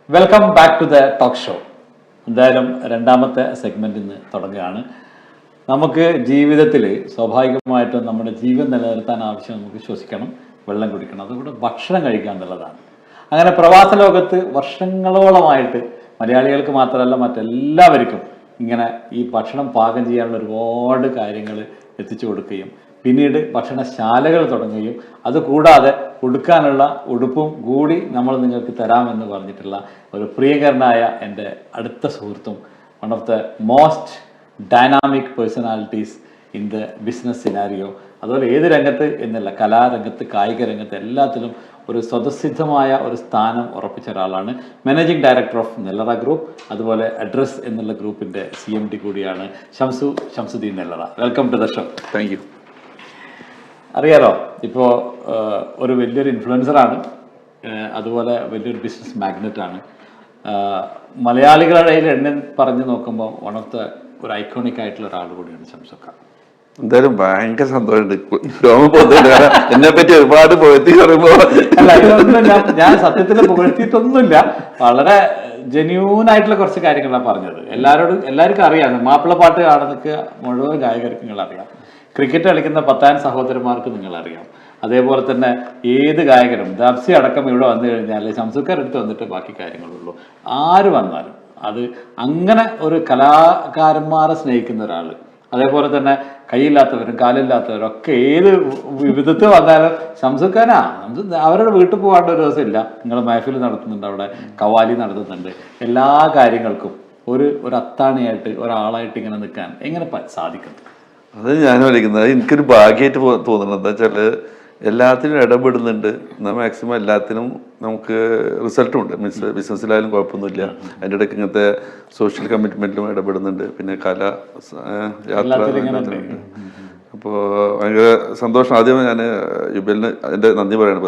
Welcome back to the talk show. എന്തായാലും രണ്ടാമത്തെ segment ഇന്ന് തുടങ്ങുകയാണ്. നമുക്ക് ജീവിതത്തിൽ സ്വാഭാവികമായിട്ടും നമ്മുടെ ജീവൻ നിലനിർത്താൻ ആവശ്യം നമുക്ക് ശ്വസിക്കണം, വെള്ളം കുടിക്കണം, അതുകൂടെ ഭക്ഷണം കഴിക്കുക എന്നുള്ളതാണ്. അങ്ങനെ പ്രവാസ ലോകത്ത് വർഷങ്ങളോളമായിട്ട് മലയാളികൾക്ക് മാത്രമല്ല മറ്റെല്ലാവർക്കും ഇങ്ങനെ ഈ ഭക്ഷണം പാകം ചെയ്യാനുള്ള ഒരുപാട് കാര്യങ്ങൾ എത്തിച്ചു കൊടുക്കുകയും പിന്നീട് ഭക്ഷണശാലകൾ തുടങ്ങുകയും അതുകൂടാതെ ഉടുക്കാനുള്ള ഉടുപ്പും കൂടി നമ്മൾ നിങ്ങൾക്ക് തരാമെന്ന് പറഞ്ഞിട്ടുള്ള ഒരു പ്രിയങ്കരനായ എൻ്റെ അടുത്ത സുഹൃത്തും one of the most dynamic personalities in the business scenario, അതുപോലെ ഏത് രംഗത്ത് എന്നല്ല, കലാരംഗത്ത്, കായിക രംഗത്ത് എല്ലാത്തിലും ഒരു സ്വതസിദ്ധമായ ഒരു സ്ഥാനം ഉറപ്പിച്ച ഒരാളാണ്. Managing director of Nellara group, അതുപോലെ അഡ്രസ് എന്നുള്ള ഗ്രൂപ്പിൻ്റെ CMD കൂടിയാണ് Shamsuddin Nellara. Welcome to the show. Thank you. അറിയാലോ, ഇപ്പോൾ ഒരു വലിയൊരു ഇൻഫ്ലുവൻസറാണ്, അതുപോലെ വലിയൊരു ബിസിനസ് മാഗ്നറ്റാണ്. മലയാളികളുടെ എണ്ണ പറഞ്ഞു നോക്കുമ്പോൾ വൺ ഓഫ് ദ ഒരു ഐക്കോണിക് ആയിട്ടുള്ള ഒരാൾ കൂടിയാണ് ഷംസുക്ക. എന്തായാലും ഭയങ്കര സന്തോഷമുണ്ട്. എന്നെ പറ്റി ഒരുപാട് പുകഴ്ത്തി പറയുമ്പോ അല്ല, ഇതൊന്നും ഞാൻ സത്യത്തിൽ പുകഴ്ത്തിയിട്ടൊന്നുമില്ല. വളരെ ജെന്യൂൻ ആയിട്ടുള്ള കുറച്ച് കാര്യങ്ങളാണ് പറഞ്ഞത്. എല്ലാവർക്കും അറിയാം, മാപ്പിളപ്പാട്ട് കാണുന്നൊക്കെ മുഴുവൻ ഗായകർക്ക് നിങ്ങളറിയാം. ക്രിക്കറ്റ് കളിക്കുന്ന പത്താൻ സഹോദരന്മാർക്ക് നിങ്ങളറിയാം. അതേപോലെ തന്നെ ഏത് ഗായകരും ദാപ്സി അടക്കം ഇവിടെ വന്നു കഴിഞ്ഞാൽ ഷംസുക്കാരുടെ അടുത്ത് വന്നിട്ട് ബാക്കി കാര്യങ്ങളുള്ളൂ. ആര് വന്നാലും അത് അങ്ങനെ ഒരു കലാകാരന്മാരെ സ്നേഹിക്കുന്ന ഒരാൾ, അതേപോലെ തന്നെ കൈയില്ലാത്തവരും കാലില്ലാത്തവരും ഒക്കെ ഏത് വിധത്തിൽ വന്നാലും ഷംസുക്കാനാ. അവരുടെ വീട്ടിൽ പോകാണ്ട ഒരു ദിവസമില്ല. നിങ്ങൾ മഹഫിൽ നടത്തുന്നുണ്ട്, അവിടെ കവാലി നടത്തുന്നുണ്ട്. എല്ലാ കാര്യങ്ങൾക്കും ഒരു അത്താണിയായിട്ട് ഒരാളായിട്ട് ഇങ്ങനെ നിൽക്കാൻ എങ്ങനെ സാധിക്കും? അത് ഞാൻ വിളിക്കുന്നത് എനിക്കൊരു ഭാഗ്യമായിട്ട് തോന്നുന്നത് എന്താ വെച്ചാല് എല്ലാത്തിനും ഇടപെടുന്നുണ്ട്. എന്നാൽ മാക്സിമം എല്ലാത്തിനും നമുക്ക് റിസൾട്ടും ഉണ്ട്. ബിസിനസ്സിലായാലും കുഴപ്പമൊന്നുമില്ല. അതിൻ്റെ ഇടയ്ക്ക് ഇങ്ങനത്തെ സോഷ്യൽ കമ്മിറ്റ്മെന്റിലും ഇടപെടുന്നുണ്ട്. പിന്നെ യാത്ര. അപ്പോൾ ഭയങ്കര സന്തോഷം. ആദ്യം ഞാൻ യുബലിന് എൻ്റെ നന്ദി പറയണം.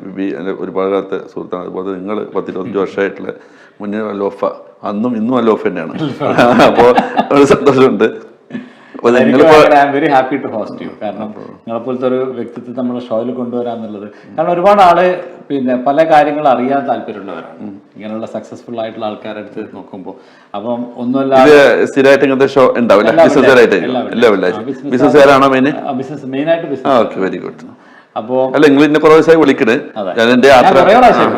ബിബി എൻ്റെ ഒരുപാട് കാലത്തെ സുഹൃത്താണ്. അതുപോലെ നിങ്ങൾ 10-25 വർഷമായിട്ടുള്ള മുന്നേ അലോഫ, അന്നും ഇന്നും അലോഫ തന്നെയാണ്. അപ്പോൾ ഒരു സന്തോഷമുണ്ട്. Very happy to host you. കാരണം നിങ്ങളെപ്പോലത്തെ ഒരു വ്യക്തിത്വം നമ്മുടെ ഷോയിൽ കൊണ്ടുവരാന്നുള്ളത്, കാരണം ഒരുപാട് ആള് പിന്നെ പല കാര്യങ്ങൾ അറിയാൻ താല്പര്യമുള്ളവരാണ് ഇങ്ങനെയുള്ള സക്സസ്ഫുൾ ആയിട്ടുള്ള ആൾക്കാരുടെ അടുത്ത് നോക്കുമ്പോൾ. അപ്പം ഒന്നുമല്ല, സ്ഥിരമായിട്ട് ഇങ്ങനത്തെ ഷോ ഉണ്ടാവില്ല. ബിസിനസ് മെയിൻ ആയിട്ട് ബിസിനസ്. Very good. അപ്പോ അല്ല, നിങ്ങൾ ഇന്നെ കുറേ ദിവസമായി വിളിക്കണേ. ഞാൻ എന്റെ യാത്ര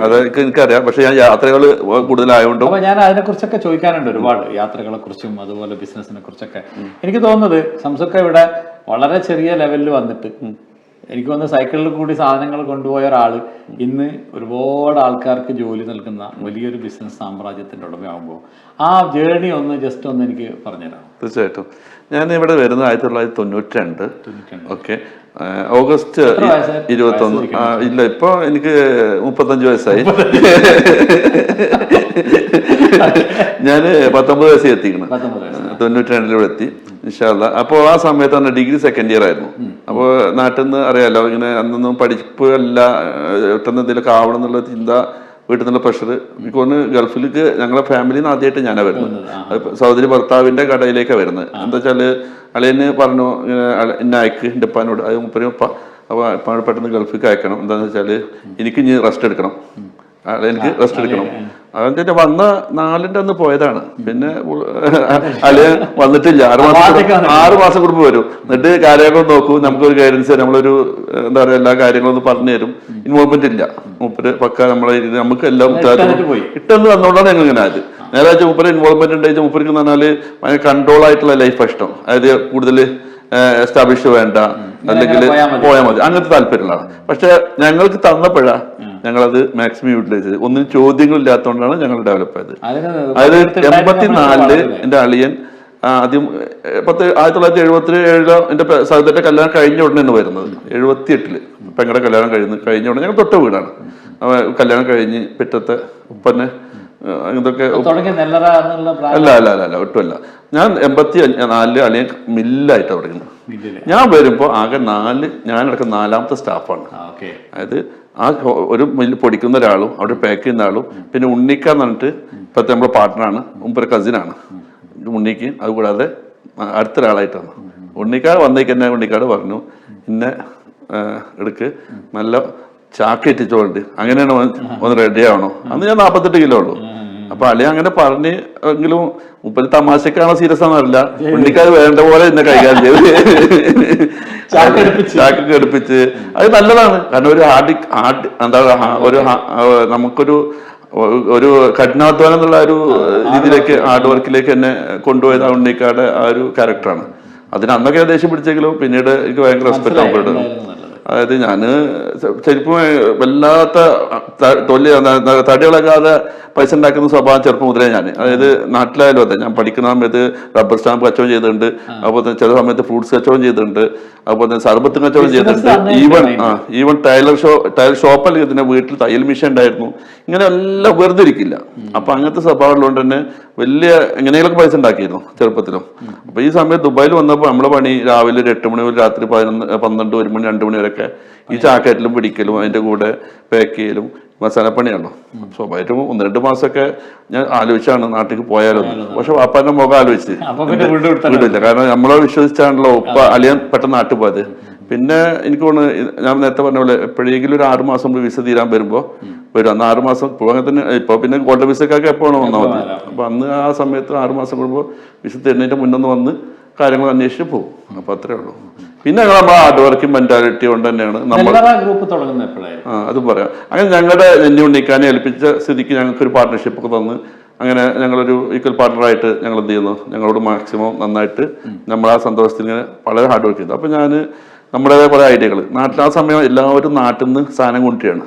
അതൊക്കെ എനിക്കറിയാം. പക്ഷെ ഞാൻ യാത്രകൾ കൂടുതലായതുകൊണ്ട് അപ്പൊ ഞാൻ അതിനെ കുറിച്ചൊക്കെ ചോദിക്കാനുണ്ട്, ഒരുപാട് യാത്രകളെ കുറിച്ചും അതുപോലെ ബിസിനസിനെ കുറിച്ചൊക്കെ. എനിക്ക് തോന്നുന്നത് ഷംസുക്ക ഇവിടെ വളരെ ചെറിയ ലെവലിൽ വന്നിട്ട്, എനിക്ക് തോന്നുന്നു സൈക്കിളിൽ കൂടി സാധനങ്ങൾ കൊണ്ടുപോയ ഒരാള് ഇന്ന് ഒരുപാട് ആൾക്കാർക്ക് ജോലി നൽകുന്ന വലിയൊരു ബിസിനസ് സാമ്രാജ്യത്തിന്റെ ഉടമയാകുമ്പോൾ ആ ജേർണി ജസ്റ്റ് ഒന്ന് എനിക്ക് പറഞ്ഞുതരാം. തീർച്ചയായിട്ടും. ഞാൻ ഇവിടെ വരുന്നത് 1992. Okay, August 21. ഇല്ല, ഇപ്പൊ എനിക്ക് 35 വയസ്സായി. ഞാന് 19 വയസ്സിൽ എത്തിക്കണം. 92 എത്തി ഇൻഷാ അല്ലാ. അപ്പോൾ ആ സമയത്ത് തന്നെ ഡിഗ്രി സെക്കൻഡ് ഇയർ ആയിരുന്നു. അപ്പോൾ നാട്ടിൽ നിന്ന് അറിയാലോ, ഇങ്ങനെ അന്നൊന്നും പഠിപ്പ് അല്ല, പെട്ടെന്ന് എന്തെങ്കിലുമൊക്കെ ആവണം എന്നുള്ള ചിന്ത, വീട്ടിൽ നിന്നുള്ള പ്രഷർ. എനിക്കൊന്ന് ഗൾഫിലേക്ക് ഞങ്ങളെ ഫാമിലിയിൽ നിന്ന് ആദ്യമായിട്ട് ഞാനാണ് വരുന്നത്. സഹോദരി ഭർത്താവിന്റെ കടയിലേക്കാണ് വരുന്നത്. എന്താ വെച്ചാല് അളിയന് പറഞ്ഞു എന്നെ അയക്ക് എൻ്റെ ഉപ്പാനോട്. അത് മുപ്പ അപ്പോൾ പെട്ടെന്ന് ഗൾഫിലേക്ക് അയക്കണം. എന്താണെന്ന് വെച്ചാൽ എനിക്ക് ഇനി റെസ്റ്റ് എടുക്കണം, എനിക്ക് റെസ്റ്റ് എടുക്കണം. അതിന്റെ വന്ന 4ന്റെ അന്ന് പോയതാണ്. പിന്നെ അളിയ വന്നിട്ടില്ല. 6 മാസം കൂടുമ്പോ വരും. എന്നിട്ട് കാര്യങ്ങൾ നോക്കൂ, നമുക്കൊരു ഗൈഡൻസ് തരും, നമ്മളൊരു എന്താ പറയുക, എല്ലാ കാര്യങ്ങളും ഒന്ന് പറഞ്ഞു തരും. ഇൻവോൾവ്മെന്റ് ഇല്ല. മൂപ്പര് പക്ക നമ്മളെ നമുക്ക് എല്ലാം ഇട്ടെന്ന് വന്നോണ്ടാണ് ഞങ്ങൾ ഇങ്ങനെ ആയത്. നേരെ വെച്ചാൽ മൂപ്പര് ഇൻവോൾവ്മെന്റ് ഉണ്ടായിട്ട് മൂപ്പർക്ക് എന്ന് പറഞ്ഞാല് ഭയങ്കര കൺട്രോൾ ആയിട്ടുള്ള ലൈഫ് ഇഷ്ടം. അതായത് കൂടുതൽ എസ്റ്റാബ്ലിഷ് വേണ്ട, അല്ലെങ്കിൽ പോയാൽ മതി, അങ്ങനത്തെ താല്പര്യങ്ങളാണ്. പക്ഷെ ഞങ്ങൾക്ക് തന്നപ്പോഴാ ഞങ്ങളത് മാക്സിമം യൂട്ടിലൈസ് ചെയ്ത്. ഒന്നും ചോദ്യങ്ങളില്ലാത്തതുകൊണ്ടാണ് ഞങ്ങൾ ഡെവലപ്പ് ചെയ്തത്. അതായത് 84 എൻ്റെ അളിയൻ ആദ്യം 1977 എൻ്റെ സഹോദരന്റെ കല്യാണം കഴിഞ്ഞ ഉടനെ വരുന്നത്. 78 പെങ്ങളുടെ കല്യാണം കഴിഞ്ഞ ഉടനെ ഞങ്ങൾ തൊട്ട വീടാണ്. കല്യാണം കഴിഞ്ഞ് പിറ്റത്തെ ഉപ്പന്നെ ഇതൊക്കെ അല്ല ഒട്ടുമല്ല. ഞാൻ 84 അളിയൻ മില്ലായിട്ട് തുടങ്ങുന്നത്. ഞാൻ വരുമ്പോ ആകെ ഞാനടക്കം 4ാമത്തെ സ്റ്റാഫാണ്. അതായത് ആ ഒരു മില്ല് പൊടിക്കുന്ന ഒരാളും അവിടെ പാക്ക് ചെയ്യുന്ന ആളും, പിന്നെ ഉണ്ണിക്കാന്ന് പറഞ്ഞിട്ട് ഇപ്പത്തെ നമ്മുടെ പാർട്ട്ണറാണ്, മുമ്പൊരു കസിനാണ് ഉണ്ണിക്ക്. അതുകൂടാതെ അടുത്തൊരാളായിട്ടാണ് ഉണ്ണിക്കാട് വന്നേക്ക് തന്നെ. ഉണ്ണിക്കാട് പറഞ്ഞു ഇന്നെ എടുക്ക്, നല്ല ചാക്ക് എത്തിച്ചോണ്ട് അങ്ങനെയാണ് ഒന്ന് റെഡി ആവണോ. അന്ന് ഞാൻ 48 കിലോ ഉള്ളൂ. അപ്പൊ അളിയ അങ്ങനെ പറഞ്ഞ് എങ്കിലും മുപ്പത് തമാശക്കാണോ സീരിയസ് ആണോ അറിയില്ല, പുള്ളിക്കാർ വേണ്ട പോലെ എന്നെ കൈകാര്യം ചെയ്ത് ചാക്കൊക്കെ എടുപ്പിച്ച്. അത് നല്ലതാണ്. കാരണം ഒരു എന്താ ഒരു നമുക്കൊരു ഒരു കഠിനാധ്വാനം എന്നുള്ള ഒരു രീതിയിലേക്ക് ഹാർഡ് വർക്കിലേക്ക് എന്നെ കൊണ്ടുപോയത് ആ ഉണ്ണിക്കാട് ആ ഒരു ക്യാരക്ടറാണ്. അതിന് അന്നൊക്കെ ദേഷ്യം പിടിച്ചെങ്കിലും പിന്നീട് എനിക്ക് ഭയങ്കര റെസ്പെക്ട് ആവുമ്പോഴുണ്ട്. അതായത് ഞാന് ചെരുപ്പം വല്ലാത്ത തടികളാകാതെ പൈസ ഉണ്ടാക്കുന്ന സ്വഭാവം ചെറുപ്പം മുതലേ ഞാൻ. അതായത് നാട്ടിലായാലും അതെ, ഞാൻ പഠിക്കുന്ന സമയത്ത് റബ്ബർ സ്റ്റാമ്പ് കച്ചവടം ചെയ്തിട്ടുണ്ട്, അതുപോലെ തന്നെ ചില സമയത്ത് ഫ്രൂട്ട്സ് കച്ചവടം ചെയ്തിട്ടുണ്ട്, അതുപോലെ തന്നെ സർബത്ത് കച്ചവടം ചെയ്തിട്ടുണ്ട്. ഈവൻ ടൈലർ ഷോപ്പ് അല്ലെങ്കിൽ ഇതിന്റെ വീട്ടിൽ തയ്യൽ മെഷീൻ ഉണ്ടായിരുന്നു. ഇങ്ങനെ എല്ലാം വെറുതെ ഇരിക്കില്ല. അപ്പൊ അങ്ങനത്തെ സ്വഭാവം ഉള്ളതുകൊണ്ട് തന്നെ വലിയ എങ്ങനെയൊക്കെ പൈസ ഉണ്ടാക്കിയിരുന്നു ചെറുപ്പത്തിലും. അപ്പൊ ഈ സമയത്ത് ദുബായിൽ വന്നപ്പോൾ നമ്മളെ പണി രാവിലെ ഒരു 8 മണി മുതൽ രാത്രി 11, 12, 1 മണി 2 മണി വരെയൊക്കെ ഈ ചാക്കറ്റിലും പിടിക്കലും അതിന്റെ കൂടെ പാക്ക് ചെയ്യലും മസാലപ്പണിയാണല്ലോ. സ്വാഭാവികമായിട്ടും 1-2 മാസമൊക്കെ ഞാൻ ആലോചിച്ചാണ് നാട്ടിൽ പോയാലോ. പക്ഷെ വാപ്പാന്റെ മുഖം ആലോചിച്ച് വിടില്ല. കാരണം നമ്മളെ വിശ്വസിച്ചാണല്ലോ ഉപ്പ അളിയൻ പെട്ടെന്ന് നാട്ടിൽ പോയത്. പിന്നെ എനിക്ക് തോന്നുന്നു ഞാൻ നേരത്തെ പറഞ്ഞ പോലെ എപ്പോഴെങ്കിലും ഒരു 6 മാസം വിസ തീരാൻ വരുമ്പോ വരും. അന്ന് 6 മാസം പോകാൻ തന്നെ. ഇപ്പൊ പിന്നെ ഗോൾഡ് വിസക്കൊക്കെ എപ്പോഴാണ് വന്നാൽ മതി. അപ്പൊ അന്ന് ആ സമയത്ത് 6 മാസം കൂടുമ്പോൾ വിസ തരുന്നതിന്റെ മുന്നൊന്ന് വന്ന് കാര്യങ്ങൾ അന്വേഷിച്ച് പോകും. അപ്പൊ അത്രേ ഉള്ളൂ. പിന്നെ നമ്മൾ ഹാർഡ് വർക്കിംഗ് മെന്റാലിറ്റി കൊണ്ട് തന്നെയാണ് നമ്മൾ അതും പറയാം. അങ്ങനെ ഞങ്ങളുടെ നെന്നി ഉണ്ണിക്കാനെ ഏൽപ്പിച്ച സ്ഥിതിക്ക് ഞങ്ങൾക്ക് ഒരു പാർട്ട്ണർഷിപ്പ് ഒക്കെ തന്ന് അങ്ങനെ ഞങ്ങളൊരു ഈക്വൽ പാർട്ണറായിട്ട് ഞങ്ങൾ എന്ത് ചെയ്യുന്നു, ഞങ്ങളോട് മാക്സിമം നന്നായിട്ട് നമ്മൾ ആ സന്തോഷത്തിൽ ഇങ്ങനെ വളരെ ഹാർഡ് വർക്ക് ചെയ്തു. അപ്പൊ ഞാൻ നമ്മുടെ കുറെ ഐഡിയകൾ നാട്ടിൽ ആ സമയം എല്ലാവരും നാട്ടിൽ നിന്ന് സാധനം കൊണ്ടുവരികയാണ്.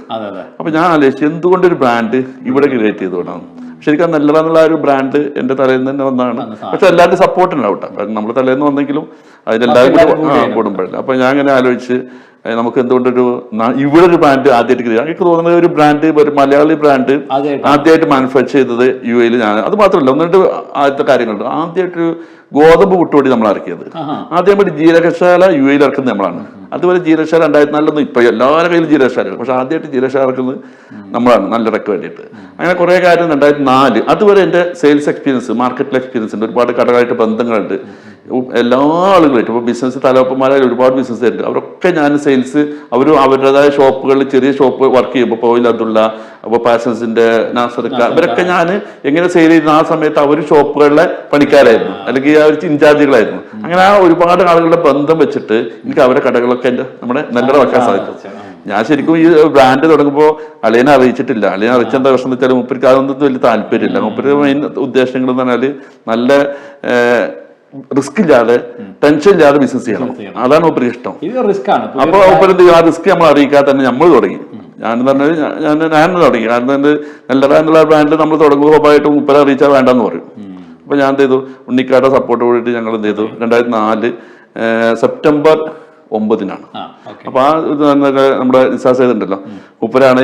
അപ്പൊ ഞാൻ ആലോചിച്ചു എന്തുകൊണ്ടൊരു ബ്രാൻഡ് ഇവിടെ ക്രിയേറ്റ് ചെയ്തുകൊണ്ടാണ്. ശരിക്കും നല്ലതാന്നുള്ള ഒരു ബ്രാൻഡ് എന്റെ തലേന്ന് തന്നെ വന്നതാണ്. പക്ഷെ എല്ലാവരും സപ്പോർട്ട് ഉണ്ടാവും കേട്ടോ. കാരണം നമ്മൾ തലേന്ന് വന്നെങ്കിലും അതിലെല്ലാവരും കൂടുമ്പോഴില്ല. അപ്പൊ ഞാൻ അങ്ങനെ ആലോചിച്ച് നമുക്ക് എന്തുകൊണ്ടൊരു ഇവിടെ ഒരു ബ്രാൻഡ് ആദ്യമായിട്ട് എനിക്ക് തോന്നുന്നത് ഒരു ബ്രാൻഡ് ഒരു മലയാളി ബ്രാൻഡ് ആദ്യമായിട്ട് മാനുഫാക്ചർ ചെയ്തത് UAE ഞാൻ. അത് മാത്രമല്ല 1-2 ആദ്യത്തെ കാര്യങ്ങളുണ്ട്. ആദ്യമായിട്ടൊരു ഗോതമ്പ് പുട്ടുപൊടി നമ്മൾ ഇറക്കിയത് ആദ്യമായിട്ട് ജീരകശാല UAE ഇറക്കുന്നത് നമ്മളാണ്. അതുപോലെ ജീരകശാല 2004 ഇപ്പൊ എല്ലാവരുടെ കയ്യിലും ജീരകശാല, പക്ഷെ ആദ്യമായിട്ട് ജീരകശാല ഇറക്കുന്നത് നമ്മളാണ് നല്ലടക്ക് വേണ്ടിയിട്ട്. അങ്ങനെ കുറെ കാര്യം 2004 അതുവരെ എന്റെ സെയിൽസ് എക്സ്പീരിയൻസ് മാർക്കറ്റിൽ എക്സ്പീരിയൻസ് ഉണ്ട്. ഒരുപാട് കടകളായിട്ട് ബന്ധങ്ങളുണ്ട്. എല്ലാ ആളുകളായിട്ട് ഇപ്പോൾ ബിസിനസ് തലവപ്പന്മാരായ ഒരുപാട് ബിസിനസ് ഉണ്ട്. അവരൊക്കെ ഞാൻ സെയിൽസ് അവരുടേതായ ഷോപ്പുകളിൽ ചെറിയ ഷോപ്പ് വർക്ക് ചെയ്യുമ്പോൾ പോയിൽ അതുള്ള അപ്പോൾ പാഷൻസിന്റെ നാസർക്ക ഇവരൊക്കെ ഞാൻ എങ്ങനെ സെയിൽ ചെയ്യുന്ന ആ സമയത്ത് അവർ ഷോപ്പുകളിലെ പണിക്കാരായിരുന്നു അല്ലെങ്കിൽ അവർ ഇൻചാർജുകളായിരുന്നു. അങ്ങനെ ആ ഒരുപാട് ആളുകളുടെ ബന്ധം വെച്ചിട്ട് എനിക്ക് അവരുടെ കടകളൊക്കെ നമ്മുടെ നല്ല വെക്കാൻ സാധിച്ചു. ഞാൻ ശരിക്കും ഈ ബ്രാൻഡ് തുടങ്ങുമ്പോൾ അളിയനെ അറിയിച്ചിട്ടില്ല. അളിയനെ അറിയിച്ചെന്താ പ്രശ്നം എന്ന് വെച്ചാൽ മുപ്പർക്ക് അതൊന്നും വലിയ താല്പര്യമില്ല. മുപ്പര് മെയിൻ ഉദ്ദേശങ്ങൾ എന്ന് പറഞ്ഞാൽ നല്ല റിസ്ക് ഇല്ലാതെ ടെൻഷൻ ഇല്ലാതെ ബിസിനസ് ചെയ്യണം. അതാണ് ഒപ്പరికి ഇഷ്ടം. അപ്പൊ ഒപ്പരം ആ റിസ്ക് നമ്മൾ അറിയിക്കാതെ തന്നെ നമ്മൾ തുടങ്ങി. ഞാൻ പറഞ്ഞത് ഞാൻ തുടങ്ങി. കാരണം നല്ലതാ എന്നുള്ള ബ്രാൻഡ് നമ്മൾ തുടങ്ങുമ്പോൾ സ്വാഭാവികമായിട്ടും മുപ്പരെ അറിയിച്ചാൽ വേണ്ടെന്ന് പറയും. അപ്പൊ ഞാൻ എന്ത് ചെയ്തു, ഉണ്ണിക്കാരുടെ സപ്പോർട്ട് കൂടിയിട്ട് ഞങ്ങൾ എന്ത് ചെയ്തു 2004 സെപ്റ്റംബർ 9-നാണ്. അപ്പൊ ആ ഇത് നമ്മുടെ നിസാസ് ചെയ്തിട്ടുണ്ടല്ലോ ഉപ്പരാണ്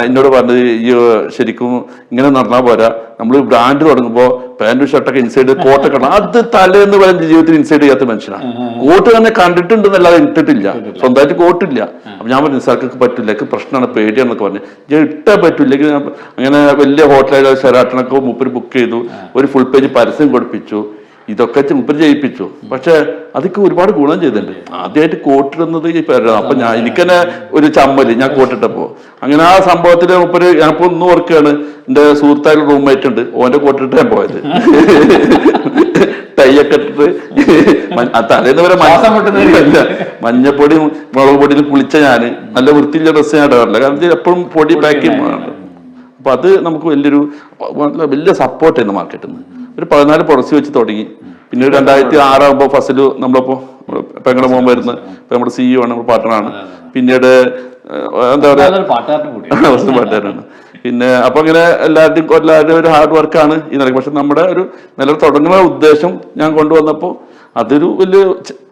എന്നോട് പറഞ്ഞത് ഈ ശരിക്കും ഇങ്ങനെ നടന്നാൽ പോരാ, നമ്മൾ ബ്രാൻഡ് തുടങ്ങുമ്പോൾ പാന്റും ഷർട്ടൊക്കെ ഇൻസൈഡ് കോട്ടൊക്കെ അത് തലേന്ന് പറയുന്ന ജീവിതത്തിൽ ഇൻസൈഡ് ചെയ്യാത്ത മനുഷ്യനാണ്. കോട്ട് തന്നെ കണ്ടിട്ടുണ്ടെന്നല്ലാതെ ഇട്ടിട്ടില്ല, സ്വന്തമായിട്ട് കോട്ടില്ല. അപ്പൊ ഞാൻ പറഞ്ഞു നിസാർക്ക് പറ്റില്ല, എനിക്ക് പ്രശ്നമാണ് പേടിയാന്നൊക്കെ പറഞ്ഞു. ഞാൻ ഇട്ടാൻ പറ്റില്ലെങ്കിൽ അങ്ങനെ വലിയ ഹോട്ടലായ ഷെറാട്ടനൊക്കെ മുപ്പര് ബുക്ക് ചെയ്തു, ഒരു ഫുൾ പേജ് പരസ്യം കൊടുപ്പിച്ചു, ഇതൊക്കെ മുപ്പര് ചെയ്യിപ്പിച്ചു. പക്ഷെ അതൊക്കെ ഒരുപാട് ഗുണം ചെയ്തിട്ടുണ്ട്. ആദ്യമായിട്ട് കോട്ടിടുന്നത് ഈ പേരാണ്. അപ്പൊ എനിക്ക് തന്നെ ഒരു ചമ്മല് ഞാൻ കോട്ടിട്ടപ്പോ അങ്ങനെ ആ സംഭവത്തില് മുപ്പര് ഞാനിപ്പോ ഒന്നും ഓർക്കുകയാണ്. എന്റെ സുഹൃത്തായ റൂംമേറ്റ് ഉണ്ട്, ഓന്റെ കോട്ടിട്ട് ഞാൻ പോയത് തയ്യൊക്കെ ഇട്ടിട്ട് തലേന്ന് വരെ മഞ്ഞപ്പൊടിയും മുളക് പൊടിയിൽ കുളിച്ച ഞാന് നല്ല വൃത്തിയില്ല ഡ്രസ്സ് ഞാൻ ഇടാറില്ല. കാരണം എപ്പോഴും പൊടി പാക്കിംഗ് ആണ്. അപ്പൊ അത് നമുക്ക് വലിയ സപ്പോർട്ട് ചെയ്യുന്ന മാർക്കറ്റിൽ നിന്ന് ഒരു 14 പ്രൊഡക്ട്സ് വെച്ച് തുടങ്ങി. പിന്നെ 2006 ഫസ്റ്റില് നമ്മളിപ്പോ പെങ്ങളെ മോൻ വരുന്നത് ഇപ്പൊ നമ്മുടെ CEO ആണ്, നമ്മുടെ പാർട്ട്ണറാണ്. പിന്നീട് എന്താ പറയാ പാട്ടുകാരനാണ്. പിന്നെ അപ്പൊ ഇങ്ങനെ എല്ലാവരുടെയും ഒരു ഹാർഡ് വർക്കാണ് ഈ നിലയ്ക്ക്. പക്ഷെ നമ്മുടെ ഒരു നില തുടങ്ങുന്ന ഉദ്ദേശം ഞാൻ കൊണ്ടുവന്നപ്പോ അതൊരു വലിയ